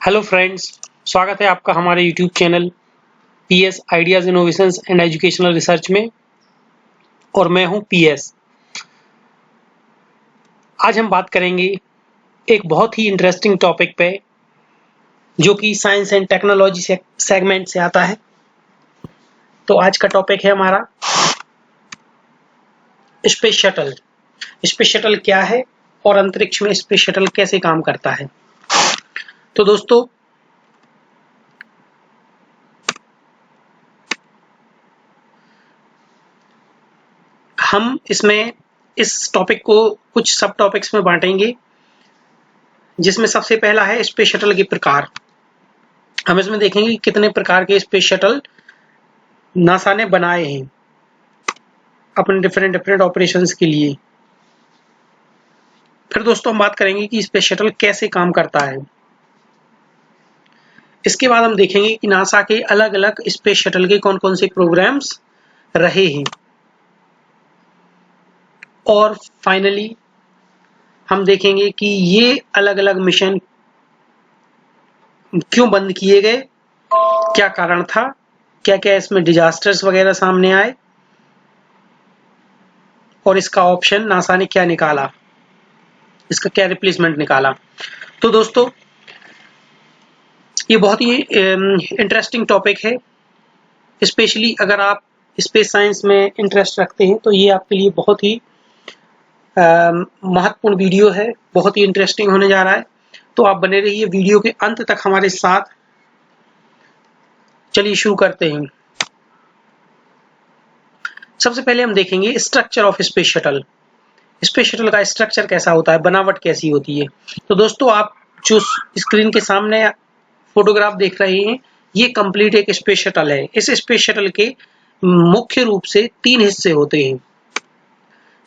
Hello friends, स्वागत है आपका हमारे YouTube channel PS ideas innovations and educational research में। और मैं हूं पीएस। आज हम बात करेंगे एक बहुत ही इंटरेस्टिंग टॉपिक पे जो कि साइंस एंड टेक्नोलॉजी सेगमेंट से आता है। तो आज का टॉपिक है हमारा स्पेस शटल। स्पेस शटल क्या है और अंतरिक्ष में स्पेस शटल कैसे काम करता है। तो दोस्तों, हम इसमें इस टॉपिक को कुछ सब टॉपिक्स में बांटेंगे, जिसमें सबसे पहला है स्पेस शटल के प्रकार। हम इसमें देखेंगे कि कितने प्रकार के स्पेस शटल नासा ने बनाए हैं अपने डिफरेंट ऑपरेशंस के लिए। फिर दोस्तों हम बात करेंगे कि स्पेस शटल कैसे काम करता है। इसके बाद हम देखेंगे कि नासा के अलग अलग स्पेस शटल के कौन कौन से प्रोग्राम्स रहे हैं। और फाइनली हम देखेंगे कि ये अलग अलग मिशन क्यों बंद किए गए, क्या कारण था, क्या क्या इसमें डिजास्टर्स वगैरह सामने आए और इसका ऑप्शन नासा ने क्या निकाला, इसका क्या रिप्लेसमेंट निकाला। तो दोस्तों, ये बहुत ही इंटरेस्टिंग टॉपिक है। स्पेशली अगर आप स्पेस साइंस में इंटरेस्ट रखते हैं तो ये आपके लिए बहुत ही महत्वपूर्ण वीडियो है, बहुत ही इंटरेस्टिंग होने जा रहा है। तो आप बने रहिए वीडियो के अंत तक हमारे साथ। चलिए शुरू करते हैं। सबसे पहले हम देखेंगे structure of space shuttle. Space shuttle का स्ट्रक्चर कैसा होता है, बनावट कैसी होती है। तो दोस्तों, आप जो स्क्रीन के सामने फोटोग्राफ देख रहे हैं, ये कंप्लीट एक स्पेस शटल है। इस स्पेस शटल के मुख्य रूप से 3 हिस्से होते हैं।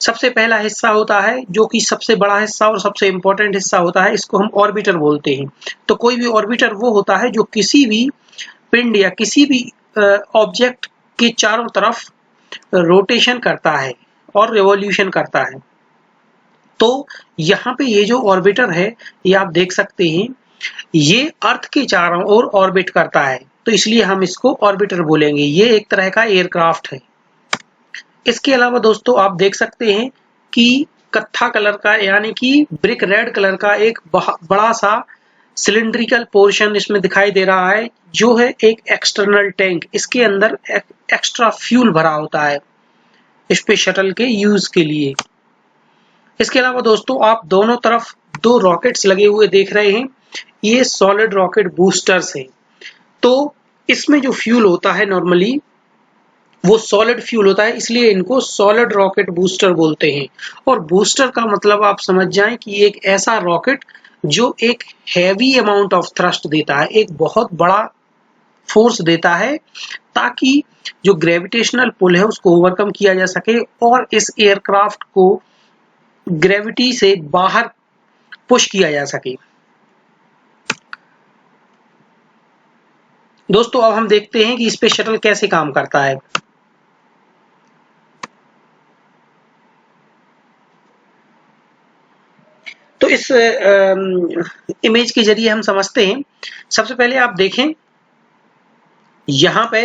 सबसे पहला हिस्सा होता है जो कि सबसे बड़ा हिस्सा और सबसे इंपॉर्टेंट हिस्सा होता है, इसको हम ऑर्बिटर बोलते हैं। तो कोई भी ऑर्बिटर वो होता है जो किसी भी पिंड या किसी भी ऑब्जेक्ट के चारों तरफ रोटेशन करता है और रिवॉल्यूशन करता है। तो यहाँ पे ये जो ऑर्बिटर है, ये आप देख सकते हैं, ये अर्थ के चारों ओर ऑर्बिट करता है, तो इसलिए हम इसको ऑर्बिटर बोलेंगे। ये एक तरह का एयरक्राफ्ट है। इसके अलावा दोस्तों, आप देख सकते हैं कि कत्था कलर का यानी कि ब्रिक रेड कलर का एक बड़ा सा सिलिंड्रिकल पोर्शन इसमें दिखाई दे रहा है, जो है एक एक्सटर्नल टैंक। इसके अंदर एक्स्ट्रा फ्यूल भरा होता है स्पेस शटल के यूज के लिए। इसके अलावा दोस्तों, आप दोनों तरफ 2 रॉकेट्स लगे हुए देख रहे हैं, ये सॉलिड रॉकेट बूस्टर्स हैं। तो इसमें जो फ्यूल होता है नॉर्मली वो सॉलिड फ्यूल होता है, इसलिए इनको सॉलिड रॉकेट बूस्टर बोलते हैं। और बूस्टर का मतलब आप समझ जाएं कि एक ऐसा रॉकेट जो एक हैवी अमाउंट ऑफ थ्रस्ट देता है, एक बहुत बड़ा फोर्स देता है, ताकि जो ग्रेविटेशनल पुल है उसको ओवरकम किया जा सके और इस एयरक्राफ्ट को ग्रेविटी से बाहर पुश किया जा सके। दोस्तों, अब हम देखते हैं कि स्पेस शटल कैसे काम करता है। तो इस इमेज के जरिए हम समझते हैं। सबसे पहले आप देखें, यहां पे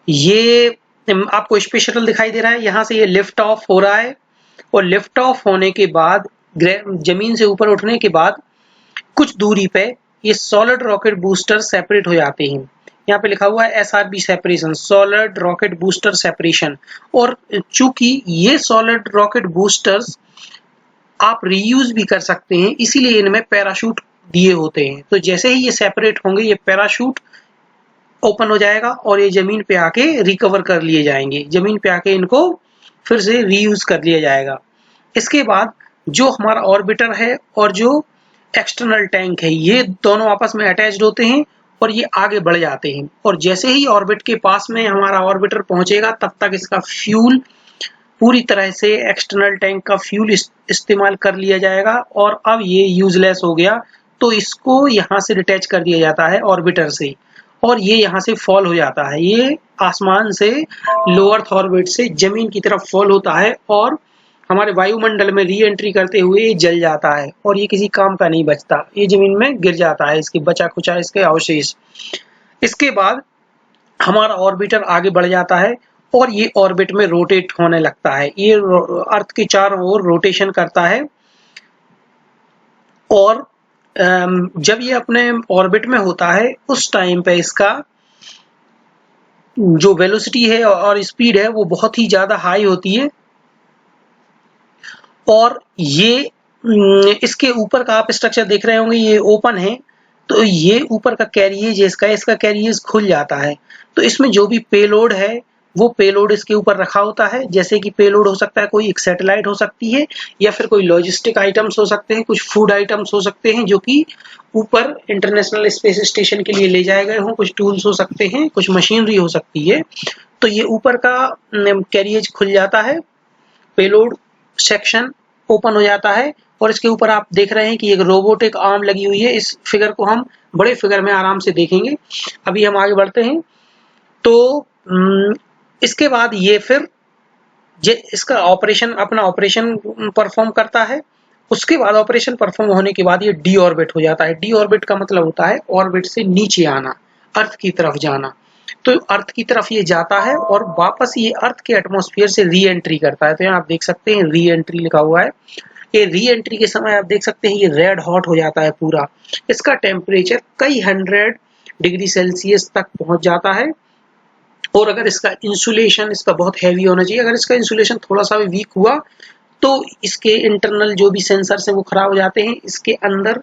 ये आपको स्पेस शटल दिखाई दे रहा है। यहां से ये लिफ्ट ऑफ हो रहा है और लिफ्ट ऑफ होने के बाद जमीन से ऊपर उठने के बाद कुछ दूरी पे ये सॉलिड रॉकेट बूस्टर सेपरेट हो जाते हैं। यहाँ पे लिखा हुआ है SRB separation, solid rocket booster separation. और चूंकि ये सॉलिड रॉकेट बूस्टर्स आप रीयूज भी कर सकते हैं, इसीलिए इनमें पैराशूट दिए होते हैं। तो जैसे ही ये सेपरेट होंगे, ये पैराशूट ओपन हो जाएगा और ये जमीन पे आके रिकवर कर लिए जाएंगे, जमीन पे आके इनको फिर से रीयूज कर लिया जाएगा। इसके बाद जो हमारा ऑर्बिटर है और जो एक्सटर्नल टैंक है, ये दोनों आपस में अटैच्ड होते हैं और ये आगे बढ़ जाते हैं। और जैसे ही ऑर्बिट के पास में हमारा ऑर्बिटर पहुंचेगा, तब तक इसका फ्यूल पूरी तरह से एक्सटर्नल टैंक का फ्यूल इस्तेमाल कर लिया जाएगा और अब ये यूजलेस हो गया, तो इसको यहाँ से डिटैच कर दिया जाता है ऑर्बिटर से और ये यहाँ से फॉल हो जाता है। ये आसमान से लो अर्थ ऑर्बिट से जमीन की तरफ फॉल होता है और हमारे वायुमंडल में री एंट्री करते हुए ये जल जाता है और ये किसी काम का नहीं बचता, ये जमीन में गिर जाता है, इसके बचा खुचा इसके अवशेष। इसके बाद हमारा ऑर्बिटर आगे बढ़ जाता है और ये ऑर्बिट में रोटेट होने लगता है, ये अर्थ के चारों ओर रोटेशन करता है। और जब ये अपने ऑर्बिट में होता है उस टाइम पे इसका जो वेलोसिटी है और स्पीड है वो बहुत ही ज्यादा हाई होती है। और ये इसके ऊपर का आप स्ट्रक्चर देख रहे होंगे, ये ओपन है, तो ये ऊपर का कैरियज इसका कैरियज खुल जाता है। तो इसमें जो भी पेलोड है वो पेलोड इसके ऊपर रखा होता है, जैसे कि पेलोड हो सकता है कोई एक सैटेलाइट हो सकती है, या फिर कोई लॉजिस्टिक आइटम्स हो सकते हैं, कुछ फूड आइटम्स हो सकते हैं जो कि ऊपर इंटरनेशनल स्पेस स्टेशन के लिए ले जाए गए हों, कुछ टूल्स हो सकते हैं, कुछ मशीनरी हो सकती है। तो ये ऊपर का कैरियज खुल जाता है, पेलोड सेक्शन ओपन हो जाता है और इसके ऊपर आप देख रहे हैं कि एक रोबोटिक आर्म लगी हुई है। इस फिगर को हम बड़े फिगर में आराम से देखेंगे। अभी हम आगे बढ़ते हैं। तो इसके बाद ये फिर इसका ऑपरेशन अपना ऑपरेशन परफॉर्म करता है। उसके बाद ऑपरेशन परफॉर्म होने के बाद ये डी ऑर्बिट हो जाता है। डी ऑर्बिट का मतलब होता है ऑर्बिट से नीचे आना, अर्थ की तरफ जाना। तो अर्थ की तरफ ये जाता है और वापस ये अर्थ के एटमॉस्फेयर से री एंट्री करता है। तो यहाँ आप देख सकते हैं री एंट्री लिखा हुआ है। ये री एंट्री के समय आप देख सकते हैं ये रेड हॉट हो जाता है पूरा। इसका टेम्परेचर कई 100 डिग्री सेल्सियस तक पहुंच जाता है। और अगर इसका इंसुलेशन इसका बहुत हैवी होना चाहिए, अगर इसका इंसुलेशन थोड़ा सा भी वीक हुआ तो इसके इंटरनल जो भी सेंसर्स हैं वो खराब हो जाते हैं। इसके अंदर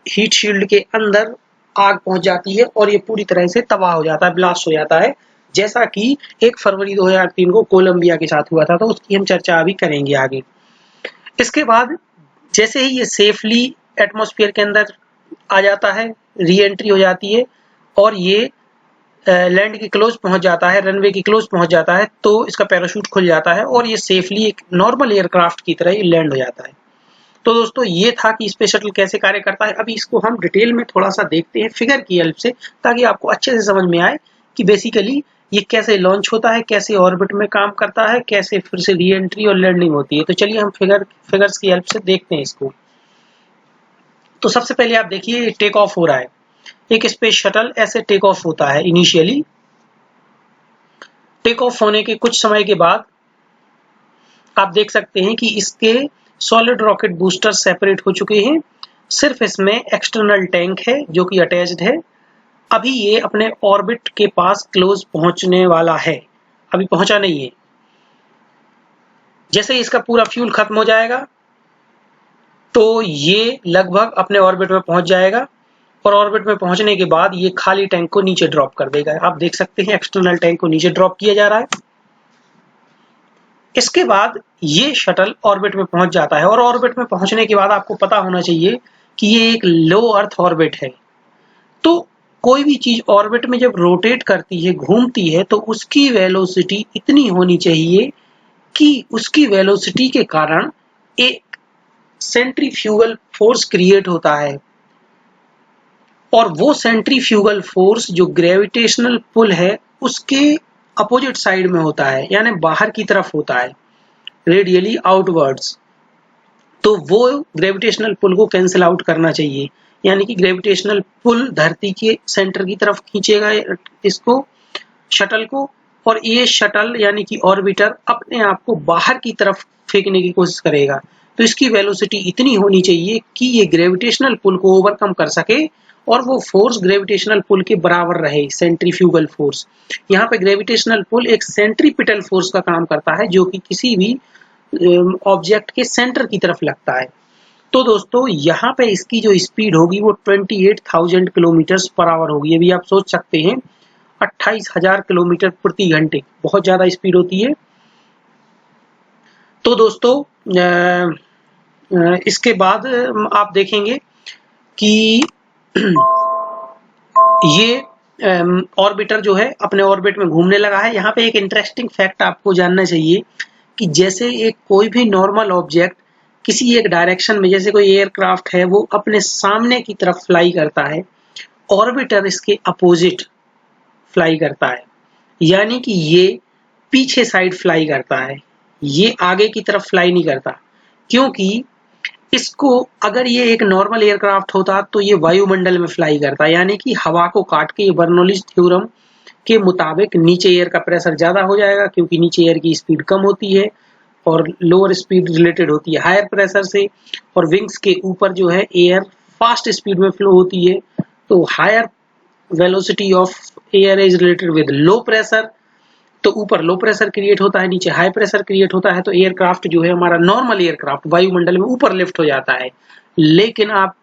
हीट शील्ड के अंदर आग पहुंच जाती है और ये पूरी तरह से तबाह हो जाता है, ब्लास्ट हो जाता है, जैसा कि 1 फरवरी 2003 को कोलंबिया के साथ हुआ था। तो उसकी हम चर्चा अभी करेंगे आगे। इसके बाद जैसे ही ये सेफली एटमॉस्फेयर के अंदर आ जाता है, री एंट्री हो जाती है और ये लैंड के क्लोज पहुंच जाता है, रनवे के क्लोज पहुंच जाता है, तो इसका पैराशूट खुल जाता है और ये सेफली एक नॉर्मल एयरक्राफ्ट की तरह लैंड हो जाता है। तो दोस्तों ये था कि स्पेस शटल कैसे कार्य करता है। अभी इसको हम डिटेल में थोड़ा सा देखते हैं फिगर की हेल्प से, ताकि आपको अच्छे से समझ में आए कि बेसिकली ये कैसे लॉन्च होता है, कैसे ऑर्बिट में काम करता है, कैसे फिर से री एंट्री और लैंडिंग होती है। तो चलिए हम फिगर्स की हेल्प से देखते हैं इसको। तो सबसे पहले आप देखिए टेक ऑफ हो रहा है। एक स्पेस शटल ऐसे टेक ऑफ होता है। इनिशियली टेक ऑफ होने के कुछ समय के बाद आप देख सकते हैं कि इसके सॉलिड रॉकेट बूस्टर सेपरेट हो चुके हैं। सिर्फ इसमें एक्सटर्नल टैंक है जो कि अटैच्ड है। अभी ये अपने ऑर्बिट के पास क्लोज पहुंचने वाला है, अभी पहुंचा नहीं है। जैसे ही इसका पूरा फ्यूल खत्म हो जाएगा तो ये लगभग अपने ऑर्बिट में पहुंच जाएगा और ऑर्बिट में पहुंचने के बाद ये खाली टैंक को नीचे ड्रॉप कर देगा। आप देख सकते हैं एक्सटर्नल टैंक को नीचे ड्रॉप किया जा रहा है। इसके बाद ये शटल ऑर्बिट में पहुंच जाता है और ऑर्बिट में पहुंचने के बाद आपको पता होना चाहिए कि ये एक लो अर्थ ऑर्बिट है। तो कोई भी चीज ऑर्बिट में जब रोटेट करती है, घूमती है, तो उसकी वेलोसिटी इतनी होनी चाहिए कि उसकी वेलोसिटी के कारण एक सेंट्रीफ्यूगल फोर्स क्रिएट होता है। और वो सेंट्रीफ्यूगल फोर्स जो ग्रेविटेशनल पुल है उसके अपोजिट साइड में होता है, यानी बाहर की तरफ होता है, रेडियली आउटवर्ड्स। तो वो ग्रेविटेशनल पुल को कैंसिल आउट करना चाहिए, यानी कि ग्रेविटेशनल पुल धरती के सेंटर की तरफ खींचेगा इसको, शटल को, और ये शटल यानी कि ऑर्बिटर अपने आप को बाहर की तरफ फेंकने की कोशिश करेगा। तो इसकी वेलोसिटी इतनी होनी चाहिए कि ये ग्रेविटेशनल पुल को ओवरकम कर सके और वो फोर्स ग्रेविटेशनल पुल के बराबर रहे, सेंट्रीफ्यूगल फोर्स। यहाँ पे ग्रेविटेशनल पुल एक सेंट्रीपिटल फोर्स का काम करता है जो कि किसी भी ऑब्जेक्ट के सेंटर की तरफ लगता है। तो दोस्तों यहाँ पे इसकी जो स्पीड होगी वो 28,000 किलोमीटर पर आवर होगी। अभी आप सोच सकते हैं 28,000 किलोमीटर प्रति घंटे, बहुत ज्यादा स्पीड होती है। तो दोस्तों इसके बाद आप देखेंगे कि ये ऑर्बिटर जो है अपने ऑर्बिट में घूमने लगा है। यहाँ पे एक इंटरेस्टिंग फैक्ट आपको जानना चाहिए कि जैसे एक कोई भी नॉर्मल ऑब्जेक्ट किसी एक डायरेक्शन में, जैसे कोई एयरक्राफ्ट है वो अपने सामने की तरफ फ्लाई करता है, ऑर्बिटर इसके अपोजिट फ्लाई करता है, यानी कि ये पीछे साइड फ्लाई करता है। ये आगे की तरफ फ्लाई नहीं करता, क्योंकि इसको अगर ये एक नॉर्मल एयरक्राफ्ट होता तो ये वायुमंडल में फ्लाई करता, यानी कि हवा को काट के, बर्नौलीज थ्योरम के मुताबिक नीचे एयर का प्रेशर ज्यादा हो जाएगा, क्योंकि नीचे एयर की स्पीड कम होती है और लोअर स्पीड रिलेटेड होती है हायर प्रेशर से, और विंग्स के ऊपर जो है एयर फास्ट स्पीड में फ्लो होती है, तो higher velocity of air is related with low pressure. तो ऊपर लो प्रेशर क्रिएट होता है, नीचे हाई प्रेशर क्रिएट होता है, तो एयरक्राफ्ट जो है हमारा नॉर्मल एयरक्राफ्ट वायुमंडल में ऊपर लिफ्ट हो जाता है। लेकिन आप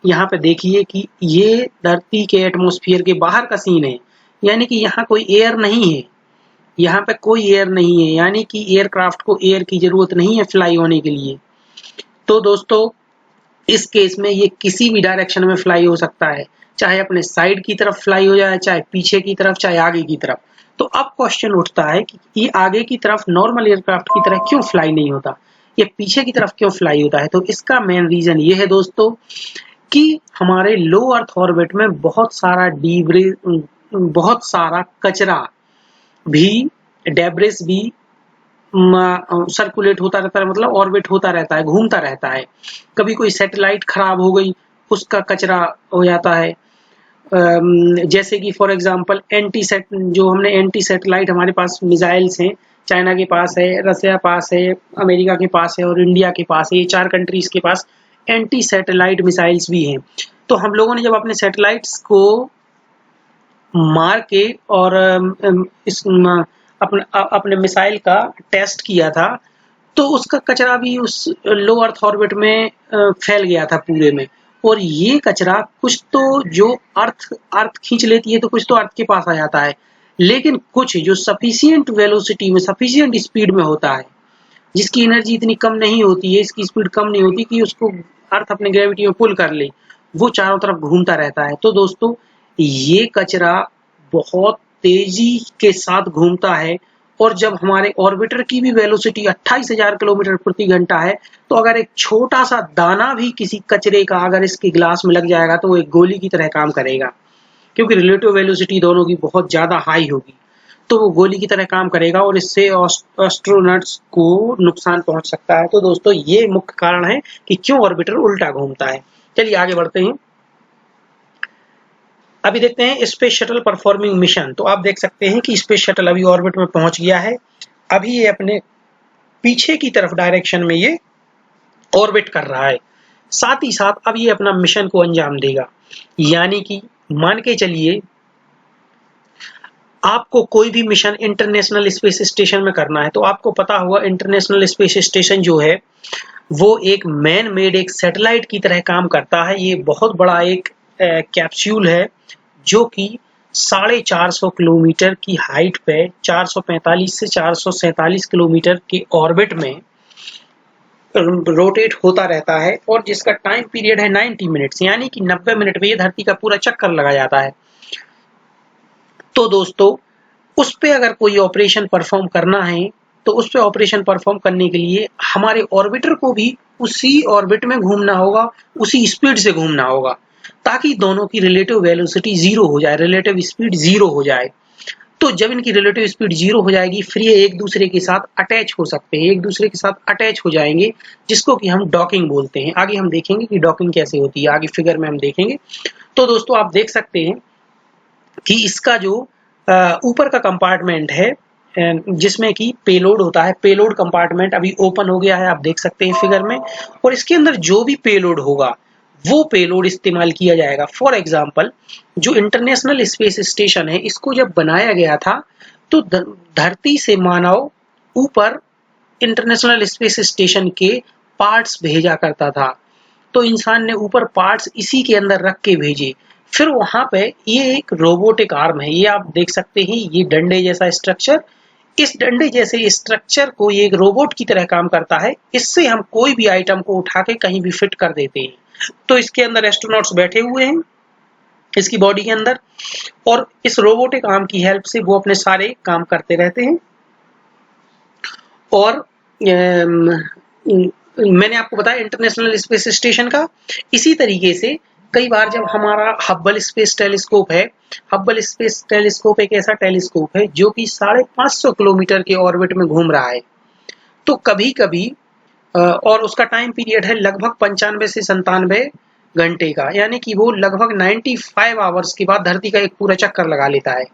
यहाँ पे देखिए कि ये धरती के एटमॉस्फेयर के बाहर का सीन है, यानी कि यहाँ कोई एयर नहीं है, यहाँ पे कोई एयर नहीं है, यानी कि एयरक्राफ्ट को एयर की जरूरत नहीं है फ्लाई होने के लिए। तो दोस्तों इस केस में ये किसी भी डायरेक्शन में फ्लाई हो सकता है, चाहे अपने साइड की तरफ फ्लाई हो जाए, चाहे पीछे की तरफ, चाहे आगे की तरफ। तो अब क्वेश्चन उठता है कि ये आगे की तरफ नॉर्मल एयरक्राफ्ट की तरह क्यों फ्लाई नहीं होता, ये पीछे की तरफ क्यों फ्लाई होता है। तो इसका मेन रीजन ये है दोस्तों कि हमारे लो अर्थ ऑर्बिट में बहुत सारा कचरा भी, डेब्रिस भी सर्कुलेट होता रहता है, मतलब ऑर्बिट होता रहता है, घूमता रहता है। कभी कोई सैटेलाइट खराब हो गई, उसका कचरा हो जाता है। जैसे कि फॉर एग्जांपल जो हमने एंटी सैटेलाइट हमारे पास मिसाइल्स हैं, चाइना के पास है, रसिया पास है, अमेरिका के पास है और इंडिया के पास है, ये 4 कंट्रीज के पास एंटी सैटेलाइट मिसाइल्स भी हैं। तो हम लोगों ने जब अपने सैटेलाइट्स को मार के और अपने मिसाइल का टेस्ट किया था, तो उसका कचरा भी उस लो अर्थ ऑर्बिट में फैल गया था पूरे में। और ये कचरा कुछ तो जो अर्थ खींच लेती है, तो कुछ तो अर्थ के पास आ जाता है, लेकिन कुछ जो सफिशिएंट वेलोसिटी में, सफिशिएंट स्पीड में होता है, जिसकी एनर्जी इतनी कम नहीं होती है, इसकी स्पीड कम नहीं होती कि उसको अर्थ अपने ग्रेविटी में पुल कर ले, वो चारों तरफ घूमता रहता है। तो दोस्तों ये कचरा बहुत तेजी के साथ घूमता है, और जब हमारे ऑर्बिटर की भी वेलोसिटी 28,000 किलोमीटर प्रति घंटा है, तो अगर एक छोटा सा दाना भी किसी कचरे का अगर इसके ग्लास में लग जाएगा, तो वो एक गोली की तरह काम करेगा, क्योंकि रिलेटिव वेलोसिटी दोनों की बहुत ज्यादा हाई होगी, तो वो गोली की तरह काम करेगा और इससे एस्ट्रोनॉट्स को नुकसान पहुंच सकता है। तो दोस्तों ये मुख्य कारण है कि क्यों ऑर्बिटर उल्टा घूमता है। चलिए आगे बढ़ते हैं। अभी देखते हैं स्पेस शटल परफॉर्मिंग मिशन। तो आप देख सकते हैं कि स्पेस शटल अभी ऑर्बिट में पहुंच गया है। अभी ये अपने पीछे की तरफ डायरेक्शन में ये ऑर्बिट कर रहा है, साथ ही साथ अब ये अपना मिशन को अंजाम देगा। यानी कि मान के चलिए आपको कोई भी मिशन इंटरनेशनल स्पेस स्टेशन में करना है, तो आपको पता होगा इंटरनेशनल स्पेस स्टेशन जो है वो एक मैन मेड एक सैटेलाइट की तरह काम करता है। ये बहुत बड़ा एक कैप्सूल है जो कि 450 किलोमीटर की हाइट पे 445 से 447 किलोमीटर के ऑर्बिट में रोटेट होता रहता है, और जिसका टाइम पीरियड है 90 मिनट्स, यानी कि 90 मिनट में ये धरती का पूरा चक्कर लगा जाता है। तो दोस्तों उस पे अगर कोई ऑपरेशन परफॉर्म करना है, तो उस पे ऑपरेशन परफॉर्म करने के लिए हमारे ऑर्बिटर को भी उसी ऑर्बिट में घूमना होगा, उसी स्पीड से घूमना होगा, ताकि दोनों की रिलेटिव वेलोसिटी 0 हो जाए, रिलेटिव स्पीड 0 हो जाए। तो जब इनकी रिलेटिव स्पीड 0 हो जाएगी, फिर ये एक दूसरे के साथ अटैच हो सकते हैं, एक दूसरे के साथ अटैच हो जाएंगे, जिसको कि हम डॉकिंग बोलते हैं। आगे हम देखेंगे कि डॉकिंग कैसे होती है, आगे फिगर में हम देखेंगे। तो दोस्तों आप देख सकते हैं कि इसका जो ऊपर का कंपार्टमेंट है जिसमें कि पेलोड होता है, पेलोड कंपार्टमेंट अभी ओपन हो गया है, आप देख सकते हैं फिगर में। और इसके अंदर जो भी पेलोड होगा वो पेलोड इस्तेमाल किया जाएगा। फॉर एग्जांपल जो इंटरनेशनल स्पेस स्टेशन है, इसको जब बनाया गया था तो धरती से मानव ऊपर इंटरनेशनल स्पेस स्टेशन के पार्ट्स भेजा करता था, तो इंसान ने ऊपर पार्ट्स इसी के अंदर रख के भेजे। फिर वहां पे ये एक रोबोटिक आर्म है, ये आप देख सकते हैं, ये डंडे जैसा स्ट्रक्चर, इस डंडे जैसे स्ट्रक्चर को ये एक रोबोट की तरह काम करता है। इससे हम कोई भी आइटम को उठा के कहीं भी फिट कर देते हैं। तो इसके अंदर एस्ट्रोनॉट्स बैठे हुए हैं इसकी बॉडी के अंदर, और इस रोबोटिक आर्म की हेल्प से वो अपने सारे काम करते रहते हैं। और मैंने आपको बताया इंटरनेशनल स्पेस स्टेशन का। इसी तरीके से कई बार जब हमारा हब्बल स्पेस टेलीस्कोप है, हब्बल स्पेस टेलीस्कोप एक ऐसा टेलीस्कोप है जो कि 550 किलोमीटर के ऑर्बिट में घूम रहा है। तो कभी कभी और उसका टाइम पीरियड है लगभग 95 से 97 घंटे का, यानी कि वो लगभग 95 आवर्स के बाद धरती का एक पूरा चक्कर लगा लेता है।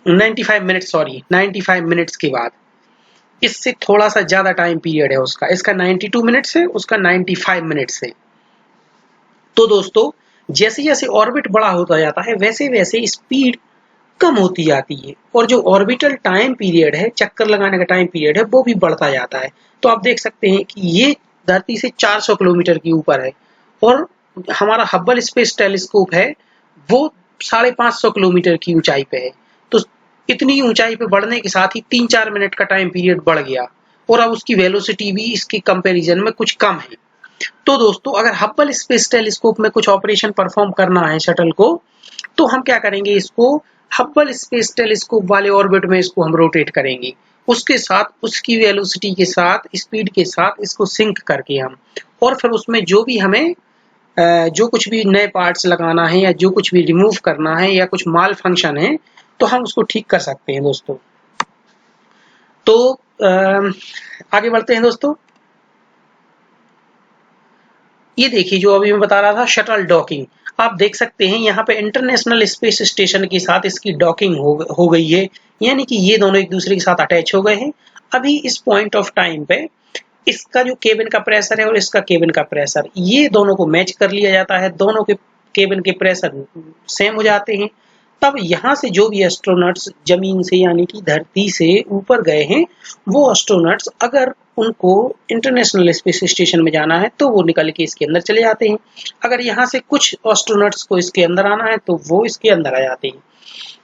95 मिनट, सॉरी 95 मिनट्स के बाद। इससे थोड़ा सा ज्यादा टाइम पीरियड है उसका, इसका 92 मिनट्स है, उसका 95 मिनट्स है। तो दोस्तों जैसे जैसे ऑर्बिट बड़ा होता जाता है वैसे वैसे स्पीड कम होती जाती है, और जो ऑर्बिटल टाइम पीरियड है, चक्कर लगाने का टाइम पीरियड है, वो भी बढ़ता जाता है। तो आप देख सकते हैं कि ये धरती से 400 किलोमीटर के ऊपर है, और हमारा हब्बल स्पेस टेलीस्कोप है वो 550 किलोमीटर की ऊंचाई पे है। तो इतनी ऊंचाई पे बढ़ने के साथ ही 3-4 मिनट का टाइम पीरियड बढ़ गया, और अब उसकी वेलोसिटी भी इसके कंपैरिजन में कुछ कम है। तो दोस्तों अगर हब्बल स्पेस टेलीस्कोप में कुछ ऑपरेशन परफॉर्म करना है शटल को, तो हम क्या करेंगे, इसको हब्बल स्पेस टेलीस्कोप वाले ऑर्बिट में इसको हम रोटेट करेंगे, उसके साथ उसकी वेलोसिटी के साथ, स्पीड के साथ इसको सिंक करके हम, और फिर उसमें जो भी हमें जो कुछ भी नए पार्ट्स लगाना है या जो कुछ भी रिमूव करना है या कुछ माल फंक्शन है, तो हम उसको ठीक कर सकते हैं दोस्तों। तो आगे बढ़ते हैं दोस्तों। ये देखिए जो अभी मैं बता रहा था शटल डॉकिंग, आप देख सकते हैं यहाँ पे इंटरनेशनल स्पेस स्टेशन के साथ इसकी डॉकिंग हो गई है, यानी कि ये दोनों एक दूसरे के साथ अटैच हो गए हैं। अभी इस पॉइंट ऑफ टाइम पे इसका जो केबिन का प्रेशर है और इसका केबिन का प्रेशर, ये दोनों को मैच कर लिया जाता है, दोनों के केबिन के प्रेशर सेम हो जाते हैं। तब यहाँ से जो भी एस्ट्रोनॉट्स जमीन से यानी कि धरती से ऊपर गए हैं, वो एस्ट्रोनॉट्स अगर उनको इंटरनेशनल स्पेस स्टेशन में जाना है तो वो निकल के इसके अंदर चले जाते हैं। अगर यहाँ से कुछ एस्ट्रोनॉट्स को इसके अंदर आना है तो वो इसके अंदर आ जाते हैं,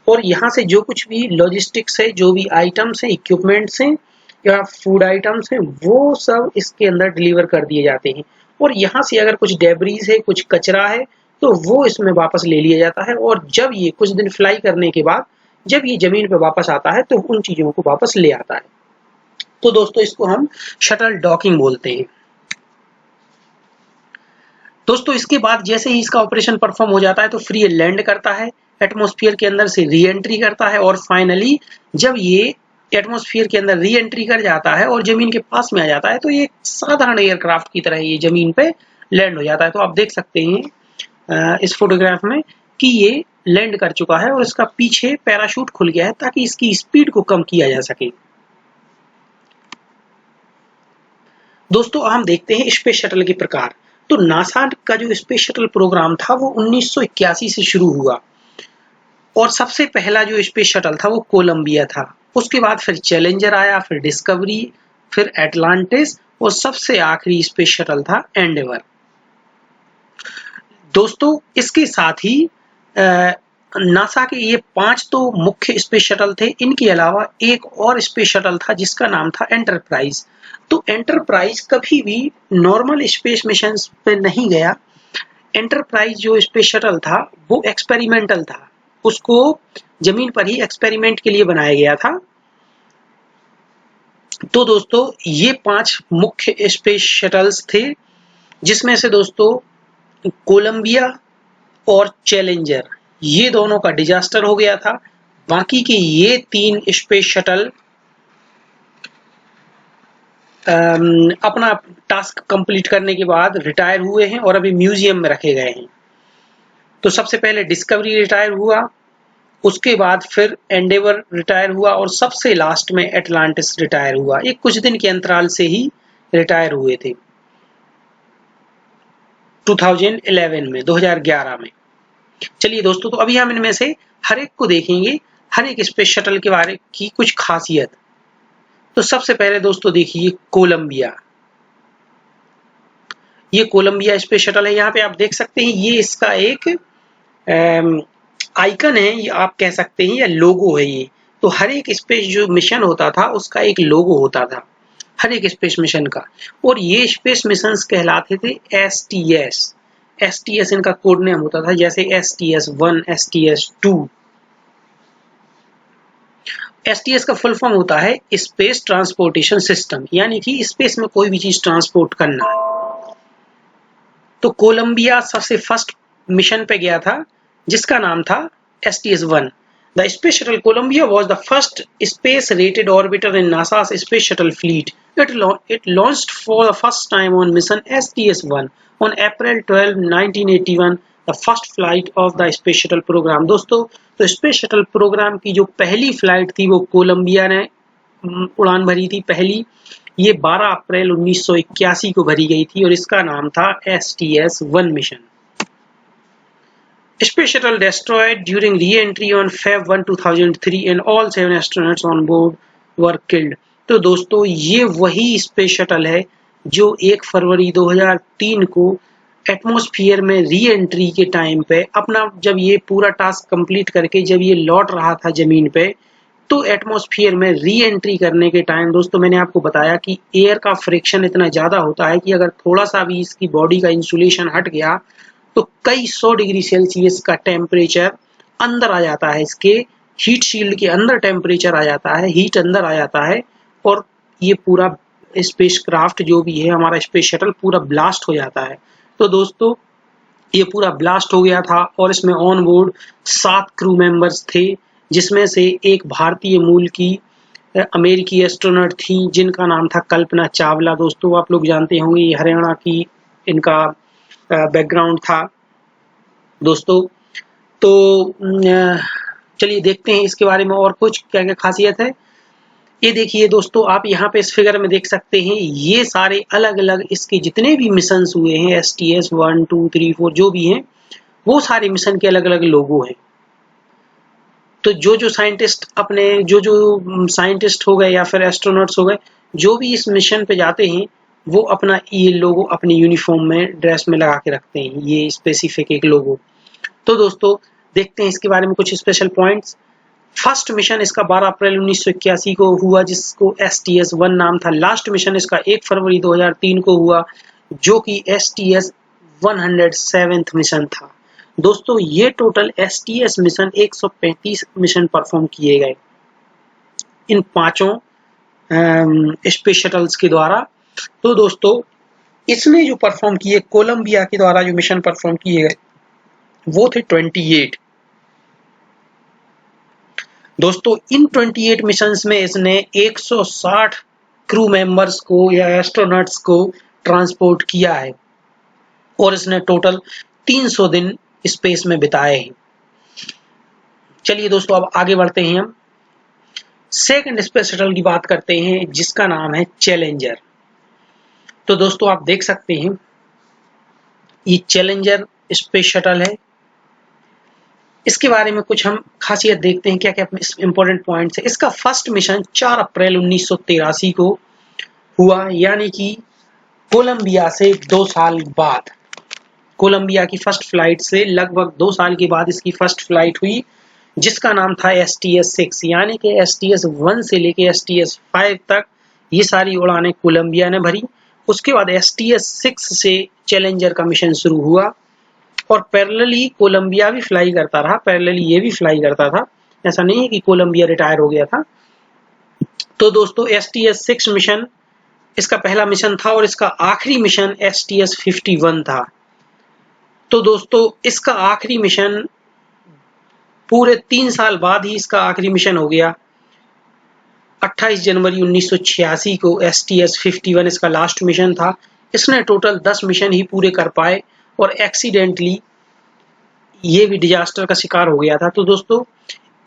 और यहाँ से जो कुछ भी लॉजिस्टिक्स है, जो भी आइटम्स हैं, इक्विपमेंट्स हैं या फूड आइटम्स हैं, वो सब इसके अंदर डिलीवर कर दिए जाते हैं। और यहाँ से अगर कुछ डेब्रीज है, कुछ कचरा है, तो वो इसमें वापस ले लिया जाता है, और जब ये कुछ दिन फ्लाई करने के बाद जब ये जमीन पे वापस आता है तो उन चीजों को वापस ले आता है। तो दोस्तों इसको हम शटल डॉकिंग बोलते हैं। दोस्तों इसके बाद जैसे ही इसका ऑपरेशन परफॉर्म हो जाता है तो फ्री लैंड करता है, एटमॉस्फेयर के अंदर से री एंट्री करता है, और फाइनली जब ये एटमॉस्फेयर के अंदर री एंट्री कर जाता है और जमीन के पास में आ जाता है तो ये साधारण एयरक्राफ्ट की तरह ये जमीन पे लैंड हो जाता है। तो आप देख सकते हैं इस फोटोग्राफ में कि ये लैंड कर चुका है और इसका पीछे पैराशूट खुल गया है ताकि इसकी स्पीड को कम किया जा सके। दोस्तों हम देखते हैं स्पेस शटल के प्रकार। तो नासा का जो स्पेस शटल प्रोग्राम था वो 1981 से शुरू हुआ, और सबसे पहला जो स्पेस शटल था वो कोलंबिया था। उसके बाद फिर चैलेंजर आया, फिर डिस्कवरी, फिर एटलांटिस, और सबसे आखिरी स्पेस शटल था एंडेवर। दोस्तों इसके साथ ही नासा के ये 5 तो मुख्य स्पेस शटल थे, इनके अलावा एक और स्पेस शटल था जिसका नाम था एंटरप्राइज। तो एंटरप्राइज कभी भी नॉर्मल स्पेस मिशन पे नहीं गया। एंटरप्राइज जो स्पेस शटल था वो एक्सपेरिमेंटल था, उसको जमीन पर ही एक्सपेरिमेंट के लिए बनाया गया था। तो दोस्तों ये 5 मुख्य स्पेस शटल्स थे, जिसमें से दोस्तों कोलंबिया और चैलेंजर ये दोनों का डिजास्टर हो गया था। बाकी के ये 3 स्पेस शटल अपना टास्क कंप्लीट करने के बाद रिटायर हुए हैं और अभी म्यूजियम में रखे गए हैं। तो सबसे पहले डिस्कवरी रिटायर हुआ, उसके बाद फिर एंडेवर रिटायर हुआ, और सबसे लास्ट में एटलांटिस रिटायर हुआ। ये कुछ दिन के अंतराल से ही रिटायर हुए थे 2011 में, 2011 में। चलिए दोस्तों, तो अभी हम इनमें से हर एक को देखेंगे, हर एक स्पेस शटल के बारे की कुछ खासियत। तो सबसे पहले दोस्तों देखिए कोलंबिया। ये कोलंबिया स्पेस शटल है। यहाँ पे आप देख सकते हैं ये इसका एक आइकन है, ये आप कह सकते हैं, या लोगो है ये। तो हर एक स्पेस जो मिशन होता था उसका एक लोगो होता था, हर एक स्पेस मिशन का। और ये स्पेस मिशंस कहलाते थे STS। STS इनका कोड नेम होता था, जैसे STS-1, STS-2। STS का फुल फॉर्म होता है स्पेस ट्रांसपोर्टेशन सिस्टम, यानी कि स्पेस में कोई भी चीज ट्रांसपोर्ट करना है। तो कोलंबिया सबसे फर्स्ट मिशन पे गया था जिसका नाम था STS-1। The Space Shuttle Columbia was the first space-rated orbiter in NASA's Space Shuttle fleet. It launched for the first time on mission STS-1 on April 12, 1981, the first flight of the Space Shuttle program. दोस्तों, तो Space Shuttle program की जो पहली flight थी वो Colombia ने उड़ान भरी थी पहली। ये 12 अप्रैल 1981 को भरी गई थी और इसका नाम था STS-1 mission. Space Shuttle destroyed during re-entry on Feb 1, 2003 and all 7 astronauts on board were killed. तो दोस्तों ये वही स्पेस शटल है जो 1 फरवरी 2003 को एटमॉस्फेयर में री एंट्री के टाइम पे अपना जब ये पूरा टास्क कंप्लीट करके जब ये लौट रहा था जमीन पे, तो एटमॉस्फेयर में री एंट्री करने के टाइम दोस्तों मैंने आपको बताया कि एयर का फ्रिक्शन इतना ज़्यादा होता है कि अगर थोड़ा सा भी इसकी बॉडी का इंसुलेशन हट गया तो कई 100 डिग्री सेल्सियस का टेम्परेचर अंदर आ जाता है, इसके हीट शील्ड के अंदर टेम्परेचर आ जाता है, हीट अंदर आ जाता है और ये पूरा स्पेसक्राफ्ट जो भी है हमारा स्पेस शटल पूरा ब्लास्ट हो जाता है। तो दोस्तों ये पूरा ब्लास्ट हो गया था और इसमें ऑन बोर्ड 7 क्रू मेंबर्स थे, जिसमें से एक भारतीय मूल की अमेरिकी एस्ट्रोनॉट थी जिनका नाम था कल्पना चावला। दोस्तों आप लोग जानते होंगे ये हरियाणा की इनका बैकग्राउंड था दोस्तों। तो चलिए देखते हैं इसके बारे में और कुछ क्या क्या खासियत है। ये देखिए दोस्तों, आप यहाँ पे इस फिगर में देख सकते हैं ये सारे अलग अलग इसके जितने भी मिशंस हुए हैं STS-1, 2, 3, 4 जो भी हैं वो सारे मिशन के अलग अलग लोगो हैं। तो जो साइंटिस्ट अपने जो साइंटिस्ट हो गए या फिर एस्ट्रोनॉट्स हो गए जो भी इस मिशन पे जाते हैं वो अपना ये लोगो अपनी यूनिफॉर्म में ड्रेस में लगा के रखते हैं, ये स्पेसिफिक एक लोगो। तो दोस्तों देखते हैं इसके बारे में कुछ स्पेशल पॉइंट्स। फर्स्ट मिशन इसका 12 अप्रैल 1981 को हुआ जिसको STS-1 नाम था। लास्ट मिशन इसका 1 फरवरी 2003 को हुआ जो कि STS-107 मिशन था। दोस्तों ये total STS mission 135 mission perform किए गए इन पांचों स्पेस शटल्स के द्वारा। तो दोस्तों इसमें जो परफॉर्म किए कोलंबिया के द्वारा जो मिशन परफॉर्म किए गए वो थे 28। दोस्तों इन 28 मिशंस में इसने 160 क्रू मेंबर्स को या एस्ट्रोनॉट्स को ट्रांसपोर्ट किया है और इसने टोटल 300 दिन स्पेस में बिताए हैं। चलिए दोस्तों अब आगे बढ़ते हैं, हम सेकंड स्पेस शटल की बात करते हैं जिसका नाम है चैलेंजर। तो दोस्तों आप देख सकते हैं ये चैलेंजर स्पेस शटल है। इसके बारे में कुछ हम खासियत देखते हैं, क्या क्या इंपॉर्टेंट पॉइंट्स है। इसका फर्स्ट मिशन 4 अप्रैल 1983 को हुआ, यानी कि कोलंबिया से 2 साल बाद। कोलंबिया की फर्स्ट फ्लाइट से लगभग 2 साल के बाद इसकी फर्स्ट फ्लाइट हुई जिसका नाम था STS-6, यानी कि STS-1 से लेके STS-5 तक ये सारी उड़ानें कोलंबिया ने भरी। उसके बाद STS-6 से चैलेंजर का मिशन शुरू हुआ और पैरेलली कोलंबिया भी फ्लाई करता रहा, पैरेलली ये भी फ्लाई करता था, ऐसा नहीं है कि कोलंबिया रिटायर हो गया था। तो दोस्तों STS-6 मिशन इसका पहला मिशन था और इसका आखिरी मिशन STS-51 था। तो दोस्तों इसका आखिरी मिशन पूरे 3 साल बाद ही इसका आखिरी मिशन हो गया। 28 जनवरी 1986 को STS-51 इसका लास्ट मिशन था। इसने टोटल 10 मिशन ही पूरे कर पाए और एक्सीडेंटली ये भी डिजास्टर का शिकार हो गया था। तो दोस्तों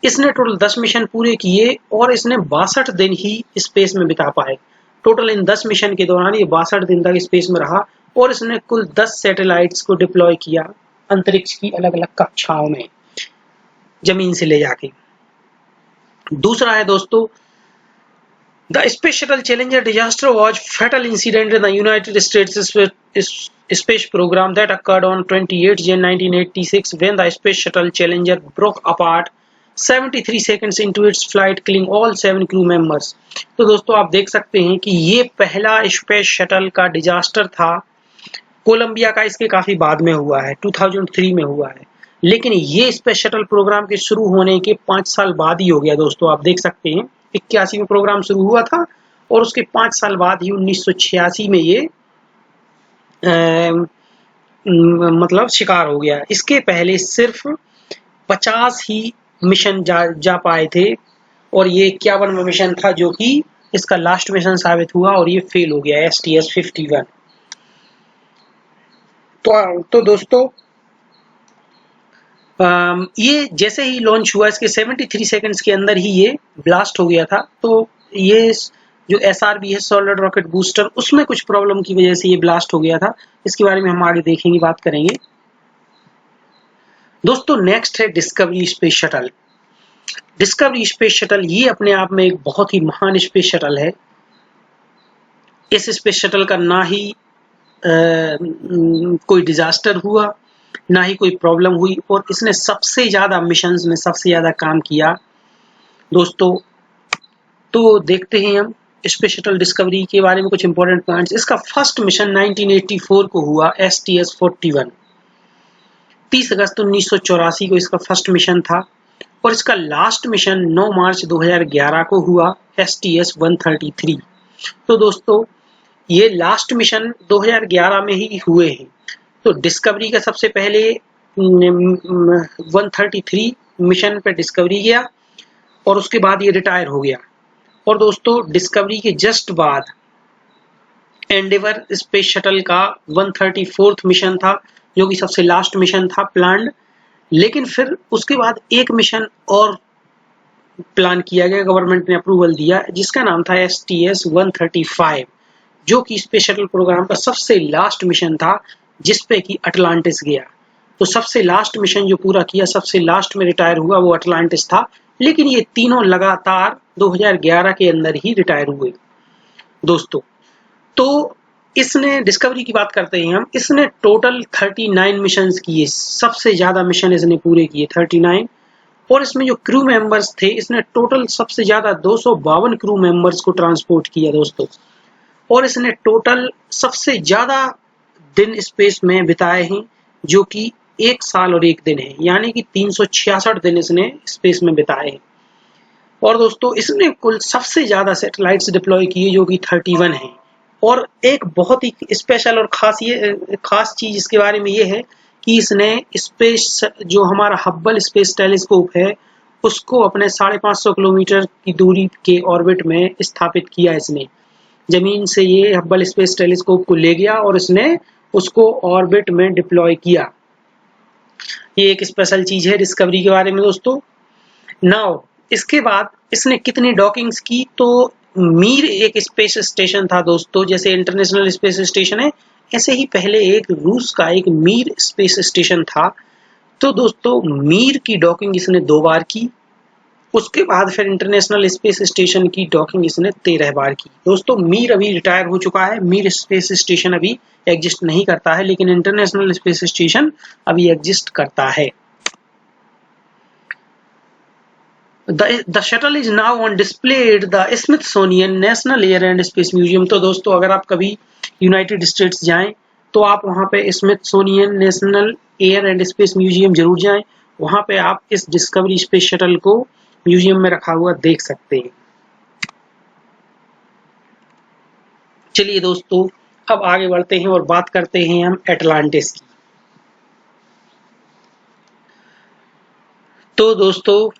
इसने टोटल 10 मिशन पूरे किए और इसने 62 दिन ही स्पेस में बिता पाए। टोटल इन 10 मिशन के दौरान ये 62 दिन तक स्पेस में रहा और इसने कुल 10 सैटेलाइट्स को डिप्लॉय किया अंतरिक्ष की अलग अलग कक्षाओं में जमीन से ले जाके। दूसरा है दोस्तों The Space Shuttle Challenger disaster was a fatal incident in the United States space program that occurred on 28 Jan 1986 when the Space Shuttle Challenger broke apart 73 seconds into its flight, killing all 7 crew members. तो दोस्तों आप देख सकते हैं कि ये पहला space shuttle का डिजास्टर था। कोलंबिया का इसके काफी बाद में हुआ है, 2003 में हुआ है, लेकिन ये स्पेस शटल प्रोग्राम के शुरू होने के 5 साल बाद ही हो गया। दोस्तों आप देख सकते हैं 81 में प्रोग्राम शुरू हुआ था और उसके 5 साल बाद ही 1986 में ये मतलब शिकार हो गया। इसके पहले सिर्फ 50 ही मिशन जा पाए थे, और ये 51वां मिशन था जो कि इसका लास्ट मिशन साबित हुआ और ये फेल हो गया STS-51। तो दोस्तों ये जैसे ही लॉन्च हुआ इसके 73 सेकंड्स के अंदर ही ये ब्लास्ट हो गया था। तो ये जो SRB है सॉलिड रॉकेट बूस्टर, उसमें कुछ प्रॉब्लम की वजह से ये ब्लास्ट हो गया था। इसके बारे में हम आगे देखेंगे, बात करेंगे। दोस्तों नेक्स्ट है discovery space shuttle. Discovery space shuttle ये अपने आप में एक बहुत ही महान स्पेस शटल है। इस स्पेस शटल का ना ही कोई डिजास्टर हुआ, ना ही कोई प्रॉब्लम हुई, और इसने सबसे ज्यादा मिशंस में सबसे ज्यादा काम किया दोस्तों। तो देखते हैं हम स्पेस शटल डिस्कवरी के बारे में कुछ इंपॉर्टेंट पॉइंट्स। इसका फर्स्ट मिशन 1984 को हुआ, STS-41। 30 अगस्त 1984 को इसका फर्स्ट मिशन था, और इसका लास्ट मिशन 9 मार्च 2011 को हुआ, STS-133। तो दोस्तों ये लास्ट मिशन 2011 में ही हुए हैं। तो डिस्कवरी का सबसे पहले 133 मिशन पे डिस्कवरी गया, और उसके बाद ये रिटायर हो गया। और दोस्तों डिस्कवरी के जस्ट बाद एंडेवर स्पेस शटल का 134th मिशन था, जो कि सबसे लास्ट मिशन था प्लान्ड। लेकिन फिर उसके बाद एक मिशन और प्लान किया गया, गवर्नमेंट ने अप्रूवल दिया, जिसका नाम था STS-135, जो कि स्पेस शटल प्रोग्राम का सबसे लास्ट मिशन था, जिसपे कि अटलांटिस गया। तो सबसे लास्ट मिशन जो पूरा किया, सबसे लास्ट में रिटायर हुआ, वो अटलांटिस था। लेकिन ये तीनों लगातार 2011 के अंदर ही रिटायर हुए दोस्तों। तो इसने डिस्कवरी की बात करते हैं हम, इसने टोटल 39 मिशंस किए, सबसे ज्यादा मिशन इसने पूरे किए 39। और इसमें जो क्रू मेंबर्स थे, इसने टोटल सबसे ज्यादा 252 क्रू मेंबर्स को ट्रांसपोर्ट किया दोस्तों। और इसने टोटल सबसे ज्यादा दिन स्पेस में बिताए हैं, जो कि 1 साल और 1 दिन है, यानी कि 366 दिन इसने स्पेस में बिताए हैं। और दोस्तों इसने कुल सबसे ज्यादा सैटेलाइट्स डिप्लॉय किए, जो कि 31 हैं। और एक बहुत ही स्पेशल और खास चीज इसके बारे में ये है कि इसने स्पेस जो हमारा हब्बल स्पेस टेलीस्कोप है, उसको अपने 550 किलोमीटर की दूरी के ऑर्बिट में स्थापित किया। इसने जमीन से ये हब्बल स्पेस टेलीस्कोप को ले गया और इसने उसको ऑर्बिट में डिप्लॉय किया। ये एक स्पेशल चीज है डिस्कवरी के बारे में दोस्तों। नाउ इसके बाद इसने कितनी डॉकिंग्स की, तो मीर एक स्पेस स्टेशन था दोस्तों, जैसे इंटरनेशनल स्पेस स्टेशन है, ऐसे ही पहले एक रूस का एक मीर स्पेस स्टेशन था। तो दोस्तों मीर की डॉकिंग इसने 2 बार की। उसके बाद फिर इंटरनेशनल स्पेस स्टेशन की डॉकिंग इसने 13 बार की। दोस्तों मीर अभी रिटायर हो चुका है, मीर स्पेस स्टेशन अभी एग्जिस्ट नहीं करता है, लेकिन इंटरनेशनल स्पेस स्टेशन अभी एग्जिस्ट करता है। The shuttle is now on display at the Smithsonian National Air and Space Museum। तो दोस्तों अगर आप कभी यूनाइटेड स्टेट्स जाएं, तो आप वहां पे Smithsonian national air and space museum जरूर जाएं। वहां पे आप इस डिस्कवरी स्पेस शटल को म्यूजियम में रखा हुआ देख सकते हैं। चलिए दोस्तों अब आगे बढ़ते हैं और बात करते हैं हम एटलांटिस की। तो दोस्तों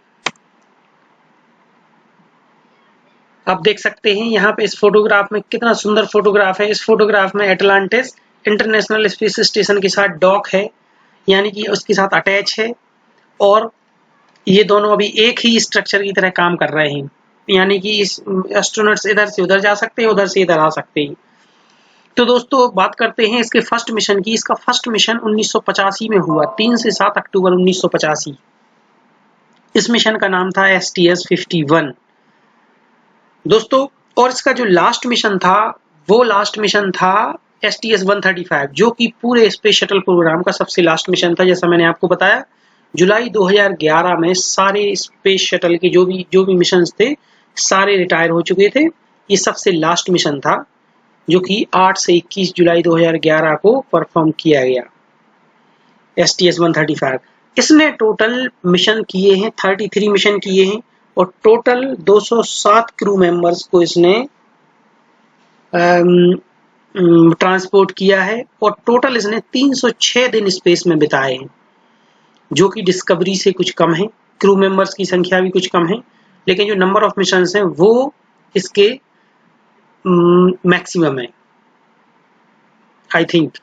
आप देख सकते हैं यहाँ पे इस फोटोग्राफ में, कितना सुंदर फोटोग्राफ है। इस फोटोग्राफ में एटलांटिस इंटरनेशनल स्पेस स्टेशन के साथ डॉक है, यानी कि उसके साथ अटैच है, और ये दोनों अभी एक ही स्ट्रक्चर की तरह काम कर रहे हैं, यानी कि इस एस्ट्रोनॉट्स इधर से उधर जा सकते हैं, उधर से इधर आ सकते हैं। तो दोस्तों बात करते हैं इसके फर्स्ट मिशन की। इसका फर्स्ट मिशन 1985 में हुआ, 3 से 7 अक्टूबर 1985। इस मिशन का नाम था STS-51 दोस्तों। और इसका जो लास्ट मिशन था, वो लास्ट मिशन था STS-135, जो कि पूरे स्पेस शटल प्रोग्राम का सबसे लास्ट मिशन था। जैसा मैंने आपको बताया, जुलाई 2011 में सारे स्पेस शटल के जो भी मिशंस थे, सारे रिटायर हो चुके थे। ये सबसे लास्ट मिशन था, जो कि 8 से 21 जुलाई 2011 को परफॉर्म किया गया, STS-135। इसने टोटल मिशन किए हैं, 33 मिशन किए हैं, और टोटल 207 क्रू मेंबर्स को इसने ट्रांसपोर्ट किया है, और टोटल इसने 306 दिन स्पेस में बिताए हैं, जो कि डिस्कवरी से कुछ कम है। क्रू मेंबर्स की संख्या भी कुछ कम है, लेकिन जो नंबर ऑफ मिशंस हैं वो इसके मैक्सिमम है आई थिंक।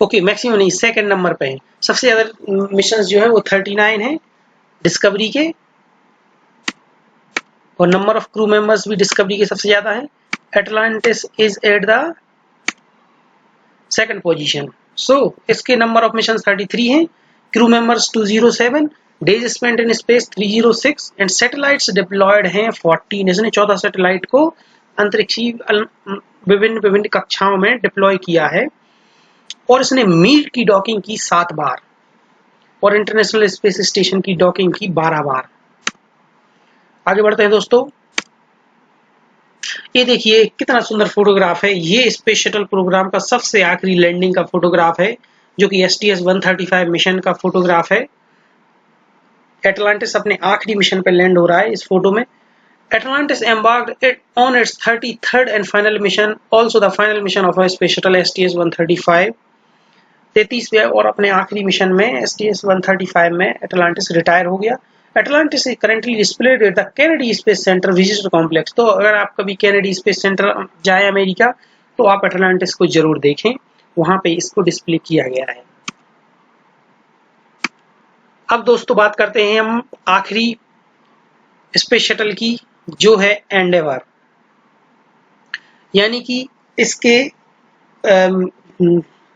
ओके, मैक्सिमम नहीं, सेकंड नंबर पे है। सबसे ज्यादा मिशंस जो है वो 39 है डिस्कवरी के, और नंबर ऑफ क्रू मेंबर्स भी डिस्कवरी के सबसे ज्यादा है। Atlantis is at the second position. So इसके नंबर ऑफ मिशंस 33 हैं, crew members 207, days spent in space 306 and satellites deployed हैं 14। इसने 14 सैटेलाइट को अंतरिक्षी विभिन्न कक्षाओं में डिप्लॉय किया है, और इसने मीर की डॉकिंग की 7 बार और इंटरनेशनल स्पेस स्टेशन की डॉकिंग की 12 बार। आगे बढ़ते हैं दोस्तों, ये देखिए कितना सुंदर फोटोग्राफ है। ये स्पेस शटल प्रोग्राम का सबसे आखिरी लैंडिंग का फोटोग्राफ है, जो कि STS-135 मिशन का फोटोग्राफ है। एटलांटिस अपने आखिरी मिशन पे लैंड हो रहा है इस फोटो में। Atlantis embarked on its 33rd and final mission, also the final mission of a space shuttle STS-135। 33वें और अपने आखिरी मिशन में STS-135 में एटलांटिस रिटायर हो गया। Atlantis is currently displayed at the Kennedy Space Center Visitor Complex। तो अगर आप कभी कैनेडी स्पेस सेंटर जाए अमेरिका, तो आप एटलांटिस को जरूर देखें, वहां पे इसको डिस्प्ले किया गया है। अब दोस्तों बात करते हैं हम आखिरी स्पेस शटल की, जो है एंडेवर। यानी कि इसके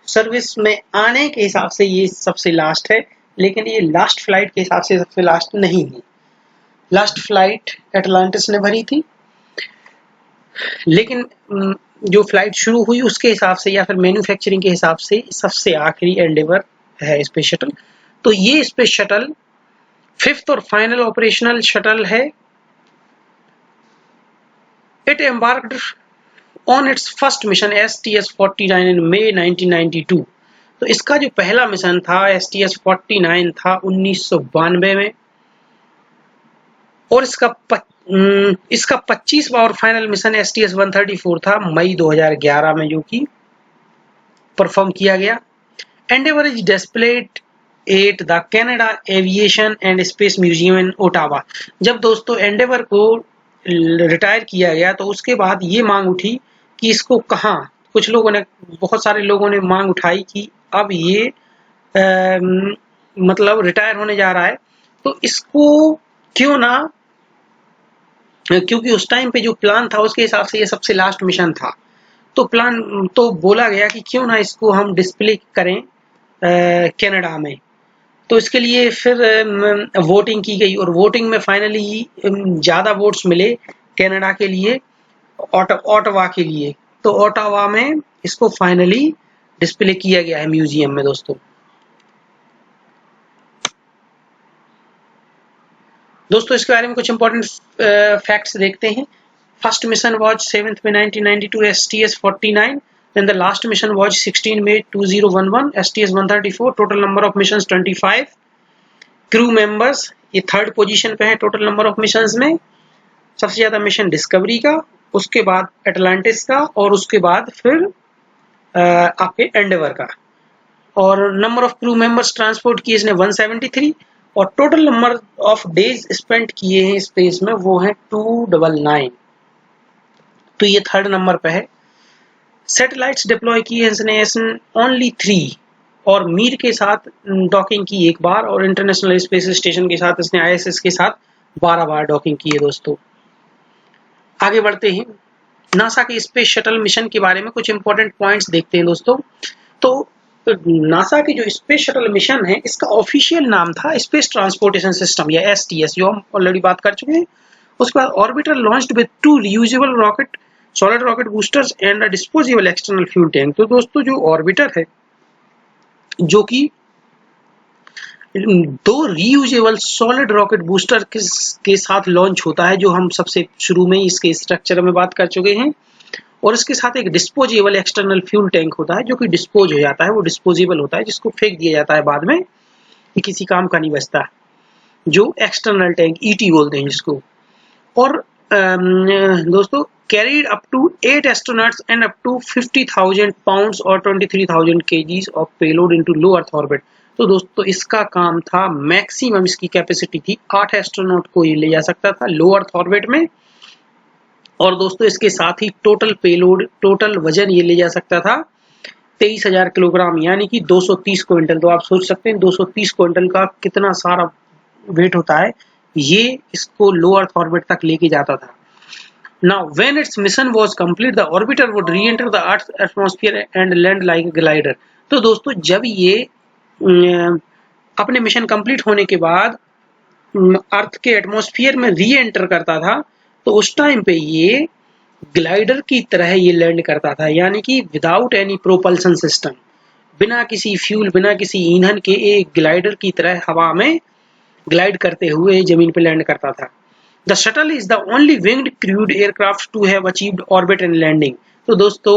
सर्विस में आने के हिसाब से ये सबसे लास्ट है, लेकिन ये लास्ट फ्लाइट के हिसाब से सबसे लास्ट नहीं है। लास्ट फ्लाइट एटलांटिस ने भरी थी, लेकिन जो फ्लाइट शुरू हुई उसके हिसाब से या फिर मैन्युफैक्चरिंग के हिसाब से सबसे आखिरी एंडेवर है स्पेस शटल। तो ये स्पेस शटल 5th और फाइनल ऑपरेशनल शटल है। It embarked on its first mission STS-49 in May 1992। तो इसका जो पहला मिशन था STS-49 था 1992 में, और इसका 25वां और फाइनल मिशन STS-134 था मई 2011 में, जो कि परफॉर्म किया गया। Endeavour is displayed at the Canada aviation and space museum in Ottawa. जब दोस्तों एंडेवर को रिटायर किया गया, तो उसके बाद ये मांग उठी कि इसको कहाँ, कुछ लोगों ने, बहुत सारे लोगों ने मांग उठाई कि अब ये मतलब रिटायर होने जा रहा है, तो इसको क्यों ना, क्योंकि उस टाइम पे जो प्लान था उसके हिसाब से ये सबसे लास्ट मिशन था, तो बोला गया कि क्यों ना इसको हम डिस्प्ले करें कनाडा में। तो इसके लिए फिर वोटिंग की गई, और वोटिंग में फाइनली ज़्यादा वोट्स मिले कनाडा के लिए, ओटावा के लिए। तो ओटावा में इसको फाइनली डिस्प्ले किया गया है म्यूजियम में दोस्तों। इसके बारे में कुछ इंपॉर्टेंट फैक्ट्स देखते हैं। First mission was 7th May 1992 STS-49, then the last mission was 16 May 2011 STS-134। Total number of missions 25। Crew members ये थर्ड पोजीशन पे है टोटल नंबर ऑफ मिशंस में। सबसे ज्यादा मिशन डिस्कवरी का, उसके बाद एटलांटिस का, और उसके बाद फिर आपके एंडेवर का। और number of crew members transport किए इसने 173, और total number of days spent किए हैं स्पेस में वो है 299। तो ये थर्ड नंबर पे है। सैटेलाइट्स डिप्लॉय किए इसने ओनली 3, और मीर के साथ डॉकिंग की 1 बार, और इंटरनेशनल स्पेस स्टेशन के साथ इसने ISS के साथ 12 बार डॉकिंग की है दोस्तों। आगे बढ़ते हैं, नासा के स्पेस शटल मिशन के बारे में कुछ इंपॉर्टेंट पॉइंट्स देखते हैं दोस्तों। तो नासा के जो स्पेस शटल मिशन है, इसका ऑफिशियल नाम था स्पेस ट्रांसपोर्टेशन सिस्टम या STS, जो हम ऑलरेडी बात कर चुके हैं। उसके बाद orbiter launched with 2 reusable rocket, solid rocket boosters and a disposable external fuel tank. तो दोस्तों जो ऑर्बिटर है, जो कि 2 रीयूजेबल सॉलिड रॉकेट बूस्टर के साथ लॉन्च होता है, जो हम सबसे शुरू में इसके स्ट्रक्चर में बात कर चुके हैं। और इसके साथ एक डिस्पोजेबल एक्सटर्नल फ्यूल टैंक होता है, जो कि डिस्पोज हो जाता है, वो डिस्पोजेबल होता है, जिसको फेंक दिया जाता है बाद में, ये किसी काम का नहीं बचता, जो एक्सटर्नल टैंक ET बोलते हैं जिसको। और दोस्तों carried up to 8 astronauts and up to 50,000 pounds और 23,000 kgs of payload into low Earth orbit। तो दोस्तों इसका काम था, मैक्सिमम इसकी कैपेसिटी थी 8 एस्ट्रोनॉट को ये ले जा सकता था लो अर्थ ऑर्बिट में, और दोस्तों इसके साथ ही टोटल पेलोड, टोटल वजन ये ले जा सकता था 23,000 किलोग्राम, यानी कि 230 क्विंटल। तो आप सोच सकते हैं 230 क्विंटल का कितना सारा वेट होता है, ये इसको लो अर्थ ऑर्बिट तक लेके जाता था। Now, when its mission was complete, the orbiter would re-enter the Earth's atmosphere and land like a glider। तो दोस्तों जब ये अपने मिशन कंप्लीट होने के बाद अर्थ के एटमॉस्फेयर में री एंटर करता था, तो उस टाइम पे ये ग्लाइडर की तरह ये लैंड करता था, यानी कि विदाउट एनी प्रोपल्सन सिस्टम, बिना किसी फ्यूल, बिना किसी ईंधन के एक ग्लाइडर की तरह हवा में ग्लाइड करते हुए जमीन पे लैंड करता था। The shuttle is the only winged crewed aircraft to have achieved orbit and landing। तो दोस्तों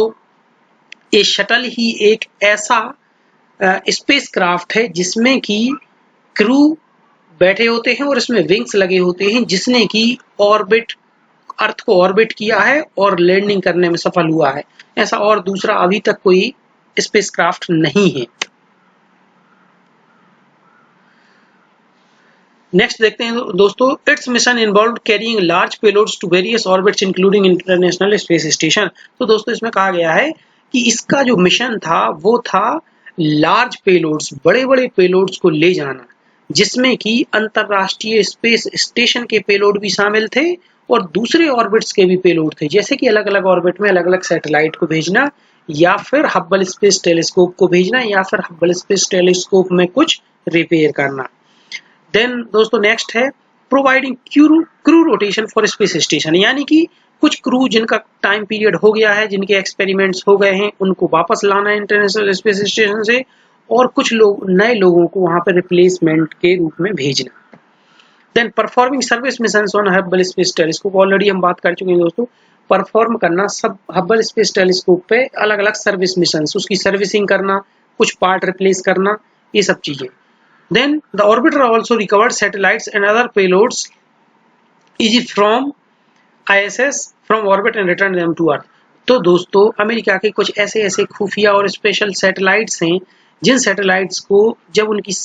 ये शटल ही एक ऐसा स्पेस क्राफ्ट है जिसमें कि क्रू बैठे होते हैं और इसमें विंग्स लगे होते हैं, जिसने कि ऑर्बिट, अर्थ को ऑर्बिट किया है और लैंडिंग करने में सफल हुआ है। ऐसा और दूसरा अभी तक कोई स्पेस क्राफ्ट नहीं है। नेक्स्ट देखते हैं दोस्तों, its mission involve carrying large payloads to various orbits including international space station. तो दोस्तों इसमें कहा गया है कि इसका जो मिशन था वो था लार्ज पेलोड्स, बड़े बड़े पेलोड्स को ले जाना, जिसमें कि अंतरराष्ट्रीय स्पेस स्टेशन के पेलोड भी शामिल थे और दूसरे ऑर्बिट्स के भी पेलोड थे, जैसे कि अलग अलग ऑर्बिट में अलग अलग सैटेलाइट को भेजना, या फिर हब्बल स्पेस टेलीस्कोप को भेजना, या फिर हब्बल स्पेस टेलीस्कोप में कुछ रिपेयर करना। देन दोस्तों नेक्स्ट है providing crew rotation for space station, यानी कि कुछ क्रू जिनका टाइम पीरियड हो गया है, जिनके एक्सपेरिमेंट्स हो गए हैं, उनको वापस लाना है इंटरनेशनल स्पेस स्टेशन से, और कुछ लोग नए लोगों को वहां पर रिप्लेसमेंट के रूप में भेजना। Then performing service missions on Hubble space telescope, already हम बात कर चुके हैं दोस्तों, परफॉर्म करना सब हब्बल स्पेस टेलीस्कोप पे अलग अलग सर्विस मिशंस, उसकी सर्विसिंग करना, कुछ पार्ट रिप्लेस करना, ये सब चीजें। Then the orbiter also recovered satellites and other payloads easy from ISS from orbit and returned them to Earth। तो दोस्तों अमेरिका के कुछ ऐसे ऐसे खुफिया और स्पेशल सैटेलाइट्स हैं, जिन सैटेलाइट्स को जब उनकी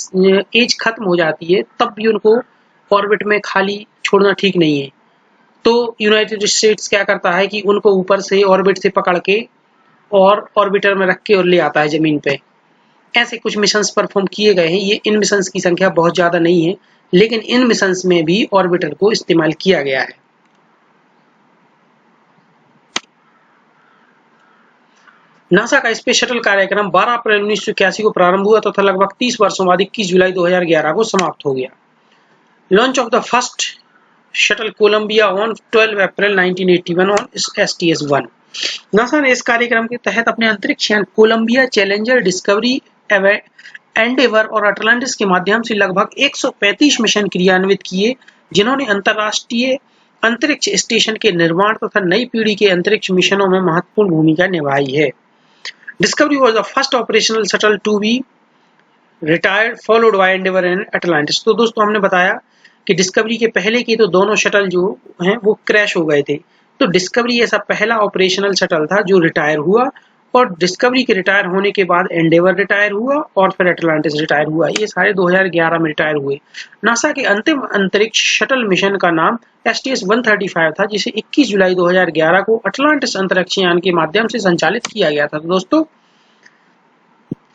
एज खत्म हो जाती है तब भी उनको ऑर्बिट में खाली छोड़ना ठीक नहीं है। तो यूनाइटेड स्टेट्स क्या करता है कि उनको ऊपर से ऑर्बिट से पकड़ के और ऑर्बिटर में रख के और ले आता है जमीन पे। ऐसे कुछ मिशंस परफॉर्म किए गए हैं। ये इन मिशंस की संख्या बहुत ज्यादा नहीं है, लेकिन इन मिशंस में भी ऑर्बिटर को इस्तेमाल किया गया है। नासा का स्पेस शटल कार्यक्रम 12 अप्रैल 1981 को प्रारंभ हुआ तथा लगभग 30 वर्षों बाद 21 जुलाई 2011 को समाप्त हो गया। Launch of the first shuttle Columbia on 12 April 1981 on STS-1। NASA ने इस कार्यक्रम के तहत अपने अंतरिक्ष यान कोलंबिया, चैलेंजर, डिस्कवरी, एंडेवर और अटलांटिस के माध्यम से लगभग 135 मिशन क्रियान्वित किए, जिन्होंने अंतरराष्ट्रीय अंतरिक्ष स्टेशन के निर्माण तथा नई पीढ़ी के अंतरिक्ष मिशनों में महत्वपूर्ण भूमिका निभाई है। Discovery was the first operational shuttle to be retired followed by Endeavour and Atlantis. तो दोस्तों हमने बताया कि डिस्कवरी के पहले के तो दोनों शटल जो हैं वो क्रैश हो गए थे, तो डिस्कवरी ऐसा पहला ऑपरेशनल शटल था जो रिटायर हुआ, और डिस्कवरी के रिटायर होने के बाद एंडेवर रिटायर हुआ और फिर अटलांटिस रिटायर हुआ। ये सारे 2011 में रिटायर हुए। नासा के अंतिम अंतरिक्ष शटल मिशन का नाम STS-135 था, जिसे 21 जुलाई 2011 को अटलांटिस अंतरिक्ष यान के माध्यम से संचालित किया गया था। तो दोस्तों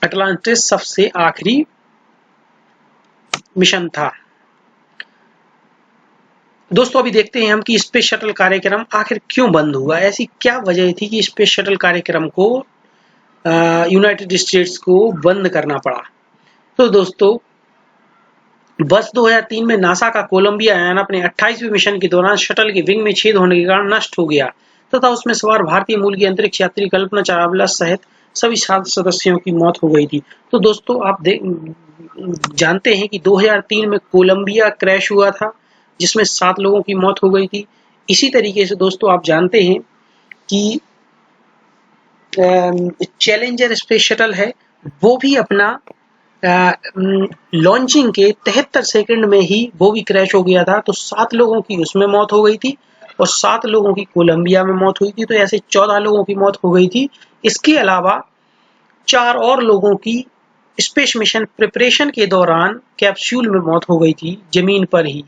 अटलांटिस सबसे आखिरी मिशन था। दोस्तों अभी देखते हैं हम कि स्पेस शटल कार्यक्रम आखिर क्यों बंद हुआ, ऐसी क्या वजह थी कि स्पेस शटल कार्यक्रम को यूनाइटेड स्टेट्स को बंद करना पड़ा। तो दोस्तों वर्ष 2003 में नासा का कोलंबिया यान अपने 28वें मिशन के दौरान शटल के विंग में छेद होने के कारण नष्ट हो गया तथा उसमें सवार भारतीय मूल की अंतरिक्ष यात्री कल्पना चावला सहित सभी 7 सदस्यों की मौत हो गई थी। तो दोस्तों आप जानते हैं कि 2003 में कोलंबिया क्रैश हुआ था, जिसमें 7 लोगों की मौत हो गई थी। इसी तरीके से दोस्तों आप जानते हैं कि चैलेंजर स्पेस शटल है, वो भी अपना लॉन्चिंग के 73 सेकंड में ही वो भी क्रैश हो गया था, तो 7 लोगों की उसमें मौत हो गई थी। और 7 लोगों की कोलंबिया में मौत हुई थी। तो ऐसे 14 लोगों की मौत हो गई थी। इसके अलावा 4 और लोगों की स्पेस मिशन प्रिपरेशन के दौरान कैप्सूल में मौत हो गई थी, जमीन पर ही।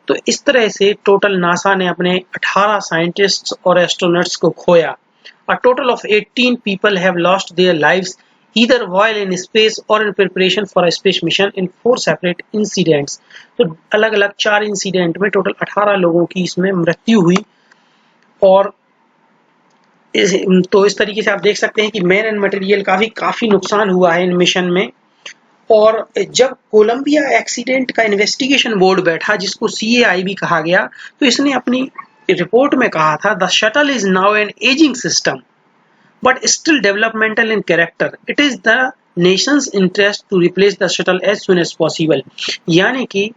तो इस तरह से टोटल नासा ने अपने 18 साइंटिस्ट्स और एस्ट्रोनॉट्स को खोया। A total of 18 people have lost their lives either while in space or in preparation for a space mission in 4 separate incidents. तो अलग-अलग 4 इंसिडेंट में टोटल 18 लोगों की इसमें मृत्यु हुई। और तो इस तरीके से आप देख सकते हैं कि मैन एंड मटेरियल का भी काफी नुकसान हुआ है इन मिशन में। और जब कोलंबिया एक्सीडेंट का इन्वेस्टिगेशन बोर्ड बैठा, जिसको CAI भी कहा गया, तो इसने अपनी रिपोर्ट में कहा था, the shuttle is now an ageing system but still developmental in character. It is the nation's interest to replace the shuttle as soon as possible. यानी कि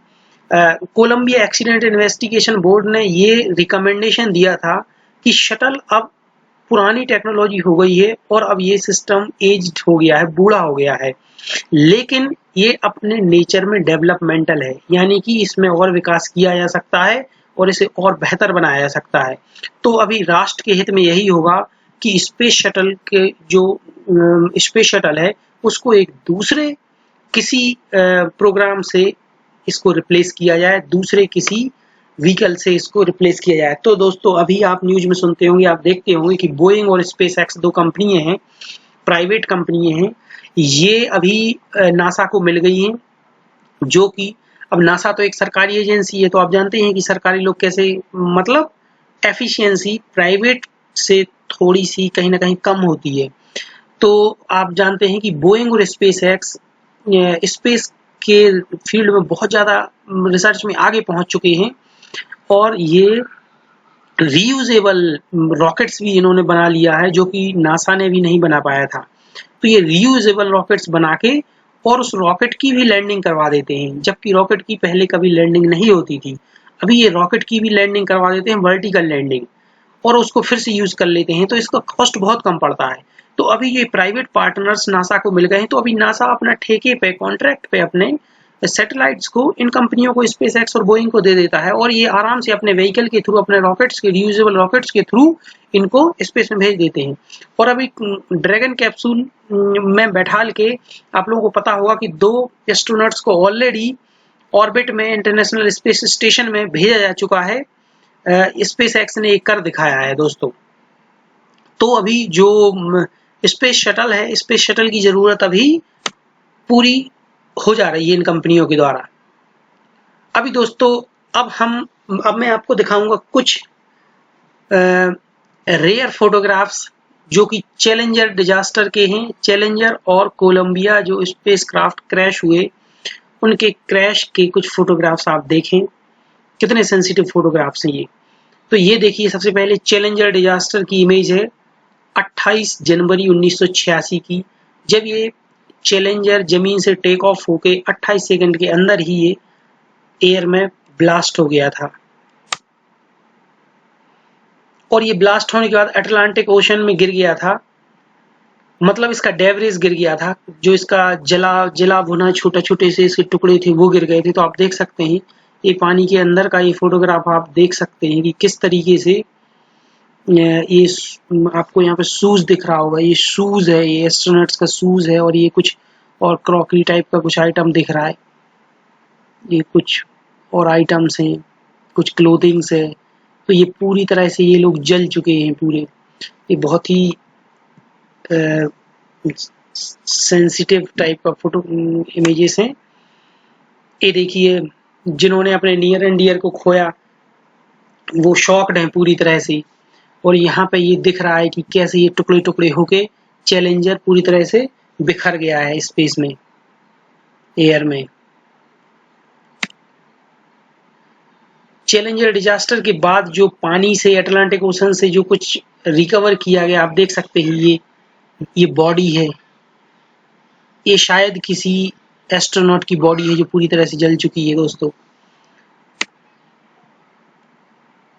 कोलंबिया एक्सीडेंट इन्वेस्टिगेशन बोर्ड ने ये रिकमेंडेशन दिया था कि शटल अब पुरानी technology हो गई है और अब ये सिस्टम एज्ड हो गया है, बूढ़ा हो गया है, लेकिन ये अपने नेचर में डेवलपमेंटल है, यानी कि इसमें और विकास किया जा सकता है और इसे और बेहतर बनाया जा सकता है। तो अभी राष्ट्र के हित में यही होगा कि स्पेस शटल के जो स्पेस शटल है उसको एक दूसरे किसी प्रोग्राम से इसको रिप्लेस किया जाए, दूसरे किसी व्हीकल से इसको रिप्लेस किया जाए। तो दोस्तों अभी आप न्यूज में सुनते होंगे, आप देखते होंगे कि बोइंग और स्पेसएक्स 2 कंपनियां हैं, प्राइवेट कंपनियां हैं, ये अभी नासा को मिल गई हैं। जो कि अब नासा तो एक सरकारी एजेंसी है, तो आप जानते हैं कि सरकारी लोग कैसे, मतलब एफिशिएंसी प्राइवेट से थोड़ी सी कहीं ना कहीं कम होती है। तो आप जानते हैं कि बोइंग और स्पेसएक्स स्पेस के फील्ड में बहुत ज़्यादा रिसर्च में आगे पहुंच चुके हैं और ये रीयूजेबल रॉकेट्स भी इन्होंने बना लिया है, जो कि नासा ने भी नहीं बना पाया था। तो ये रीयूजेबल रॉकेट्स बना के और उस रॉकेट की भी लैंडिंग करवा देते हैं, जबकि रॉकेट की पहले कभी लैंडिंग नहीं होती थी। अभी ये रॉकेट की भी लैंडिंग करवा देते हैं, वर्टिकल लैंडिंग, और उसको फिर से यूज कर लेते हैं, तो इसका कॉस्ट बहुत कम पड़ता है। तो अभी ये प्राइवेट पार्टनर्स नासा को मिल गए हैं, तो अभी नासा अपना ठेके पे, कॉन्ट्रैक्ट पे अपने सैटेलाइट्स को इन कंपनियों को, स्पेसएक्स और बोइंग को दे देता है, और ये आराम से अपने व्हीकल के थ्रू, अपने रॉकेट्स के, रियूजेबल रॉकेट्स के थ्रू इनको स्पेस में भेज देते हैं। और अभी ड्रैगन कैप्सूल में बैठाल के आप लोगों को पता होगा कि 2 एस्ट्रोनॉट्स को ऑलरेडी ऑर्बिट में, इंटरनेशनल स्पेस स्टेशन में भेजा जा चुका है। स्पेसएक्स ने एक कर दिखाया है दोस्तों। तो अभी जो स्पेस शटल है, स्पेस शटल की जरूरत अभी पूरी हो जा रही है इन कंपनियों के द्वारा। अभी दोस्तों अब मैं आपको दिखाऊंगा कुछ रेयर फोटोग्राफ्स जो कि चैलेंजर डिजास्टर के हैं। चैलेंजर और कोलंबिया जो स्पेसक्राफ्ट क्रैश हुए, उनके क्रैश के कुछ फोटोग्राफ्स आप देखें, कितने सेंसिटिव फोटोग्राफ्स हैं ये। तो ये देखिए, सबसे पहले चैलेंजर डिजास्टर की इमेज है 28 जनवरी 1986 की, जब ये चैलेंजर जमीन से टेक ऑफ होके 28 सेकंड के अंदर ही ये एयर में ब्लास्ट हो गया था। और ये ब्लास्ट होने के बाद अटलांटिक ओशन में गिर गया था, मतलब इसका डेब्रिस गिर गया था, जो इसका जला भुना छोटे छोटे से इसके टुकड़े थे वो गिर गए थे। तो आप देख सकते हैं ये पानी के अंदर का ये फोटोग्राफ आप देख सकते हैं कि किस तरीके से ये आपको यहाँ पे शूज दिख रहा होगा, ये शूज है, ये एस्ट्रोनॉट्स का शूज है, और ये कुछ और क्रॉकरी टाइप का कुछ आइटम दिख रहा है, ये कुछ और आइटम्स हैं, कुछ क्लोथिंग्स है। तो ये पूरी तरह से ये लोग जल चुके हैं पूरे। ये बहुत ही सेंसिटिव टाइप का फोटो इमेजेस हैं। ये देखिए, जिन्होंने अपने नियर एंड डियर को खोया वो शॉक्ड हैं पूरी तरह से। और यहाँ पे ये दिख रहा है कि कैसे ये टुकड़े टुकड़े होके चैलेंजर पूरी तरह से बिखर गया है स्पेस में, एयर में। चैलेंजर डिजास्टर के बाद जो पानी से, अटलांटिक ओशन से जो कुछ रिकवर किया गया, आप देख सकते हैं ये बॉडी है, ये शायद किसी एस्ट्रोनॉट की बॉडी है जो पूरी तरह से जल चुकी है दोस्तों।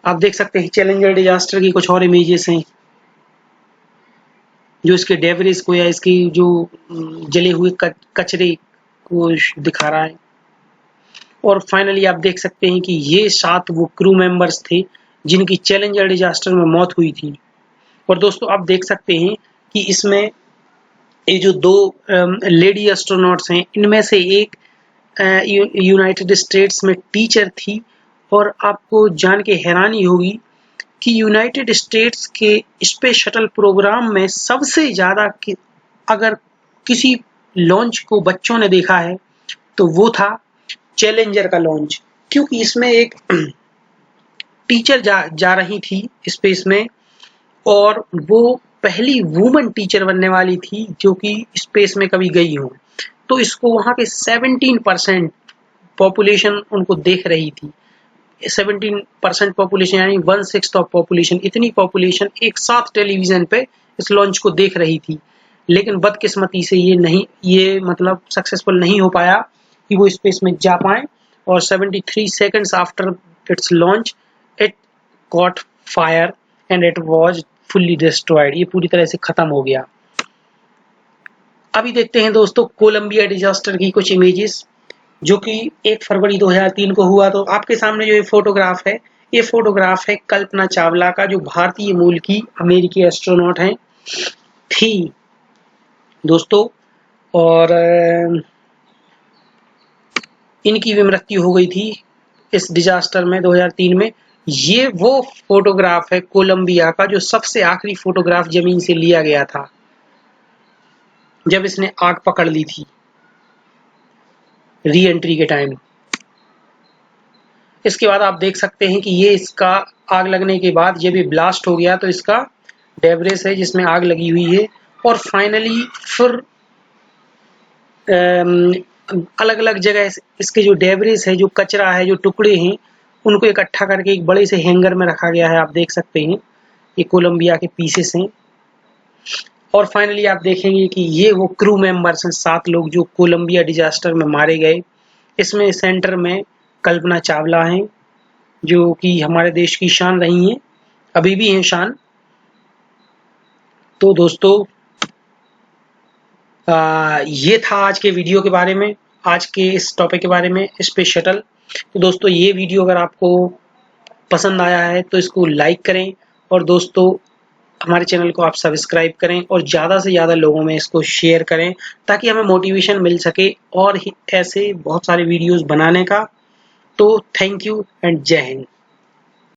आप देख सकते हैं चैलेंजर डिजास्टर की कुछ और इमेजेस हैं जो इसके डेब्रिस को या इसकी जो जले हुए कचरे को दिखा रहा है। और फाइनली आप देख सकते हैं कि ये 7 वो क्रू मेंबर्स थे जिनकी चैलेंजर डिजास्टर में मौत हुई थी। और दोस्तों आप देख सकते हैं कि इसमें ये जो 2 लेडी एस्ट्रोनॉट्स हैं, इनमें से एक यूनाइटेड स्टेट्स में टीचर थी। और आपको जान के हैरानी होगी कि यूनाइटेड स्टेट्स के स्पेस शटल प्रोग्राम में सबसे ज़्यादा अगर किसी लॉन्च को बच्चों ने देखा है तो वो था चैलेंजर का लॉन्च, क्योंकि इसमें एक टीचर जा रही थी स्पेस में और वो पहली वुमन टीचर बनने वाली थी जो कि स्पेस में कभी गई हो। तो इसको वहाँ के 17% पॉपुलेशन उनको देख रही थी। 17% पॉपुलेशन यानी 1/6 ऑफ पॉपुलेशन, इतनी पॉपुलेशन एक साथ टेलीविजन पे इस लॉन्च को देख रही थी। लेकिन बदकिस्मती से ये मतलब सक्सेसफुल नहीं हो पाया कि वो स्पेस में जा पाए। और 73 seconds after it's launch it caught fire and it was fully destroyed. ये पूरी तरह से खत्म हो गया। अभी देखते हैं दोस्तों कोलंबिया डिजास्टर की कुछ इमेजेस जो कि 1 फरवरी 2003 को हुआ। तो आपके सामने जो ये फोटोग्राफ है, ये फोटोग्राफ है कल्पना चावला का, जो भारतीय मूल की अमेरिकी एस्ट्रोनॉट हैं थी दोस्तों। और इनकी भी मृत्यु हो गई थी इस डिजास्टर में 2003 में। ये वो फोटोग्राफ है कोलंबिया का जो सबसे आखिरी फोटोग्राफ जमीन से लिया गया था जब इसने आग पकड़ ली थी री एंट्री के टाइम। इसके बाद आप देख सकते हैं कि ये इसका आग लगने के बाद ये भी ब्लास्ट हो गया, तो इसका डेब्रिस है जिसमें आग लगी हुई है। और फाइनली फिर अलग अलग जगह इसके जो डेब्रिस है, जो कचरा है, जो टुकड़े हैं, उनको इकट्ठा करके एक बड़े से हैंगर में रखा गया है। आप देख सकते हैं ये कोलंबिया के पीसेस हैं। और फाइनली आप देखेंगे कि ये वो क्रू मेंबर्स हैं, 7 लोग जो कोलंबिया डिजास्टर में मारे गए। इसमें सेंटर में कल्पना चावला हैं जो कि हमारे देश की शान रही हैं, अभी भी हैं शान। तो दोस्तों ये था आज के वीडियो के बारे में, आज के इस टॉपिक के बारे में, स्पेस शटल। तो दोस्तों ये वीडियो अगर आपको पसंद आया है तो इसको लाइक करें और दोस्तों हमारे चैनल को आप सब्सक्राइब करें और ज़्यादा से ज़्यादा लोगों में इसको शेयर करें ताकि हमें मोटिवेशन मिल सके और ऐसे बहुत सारे वीडियोस बनाने का। तो थैंक यू एंड जय हिंद।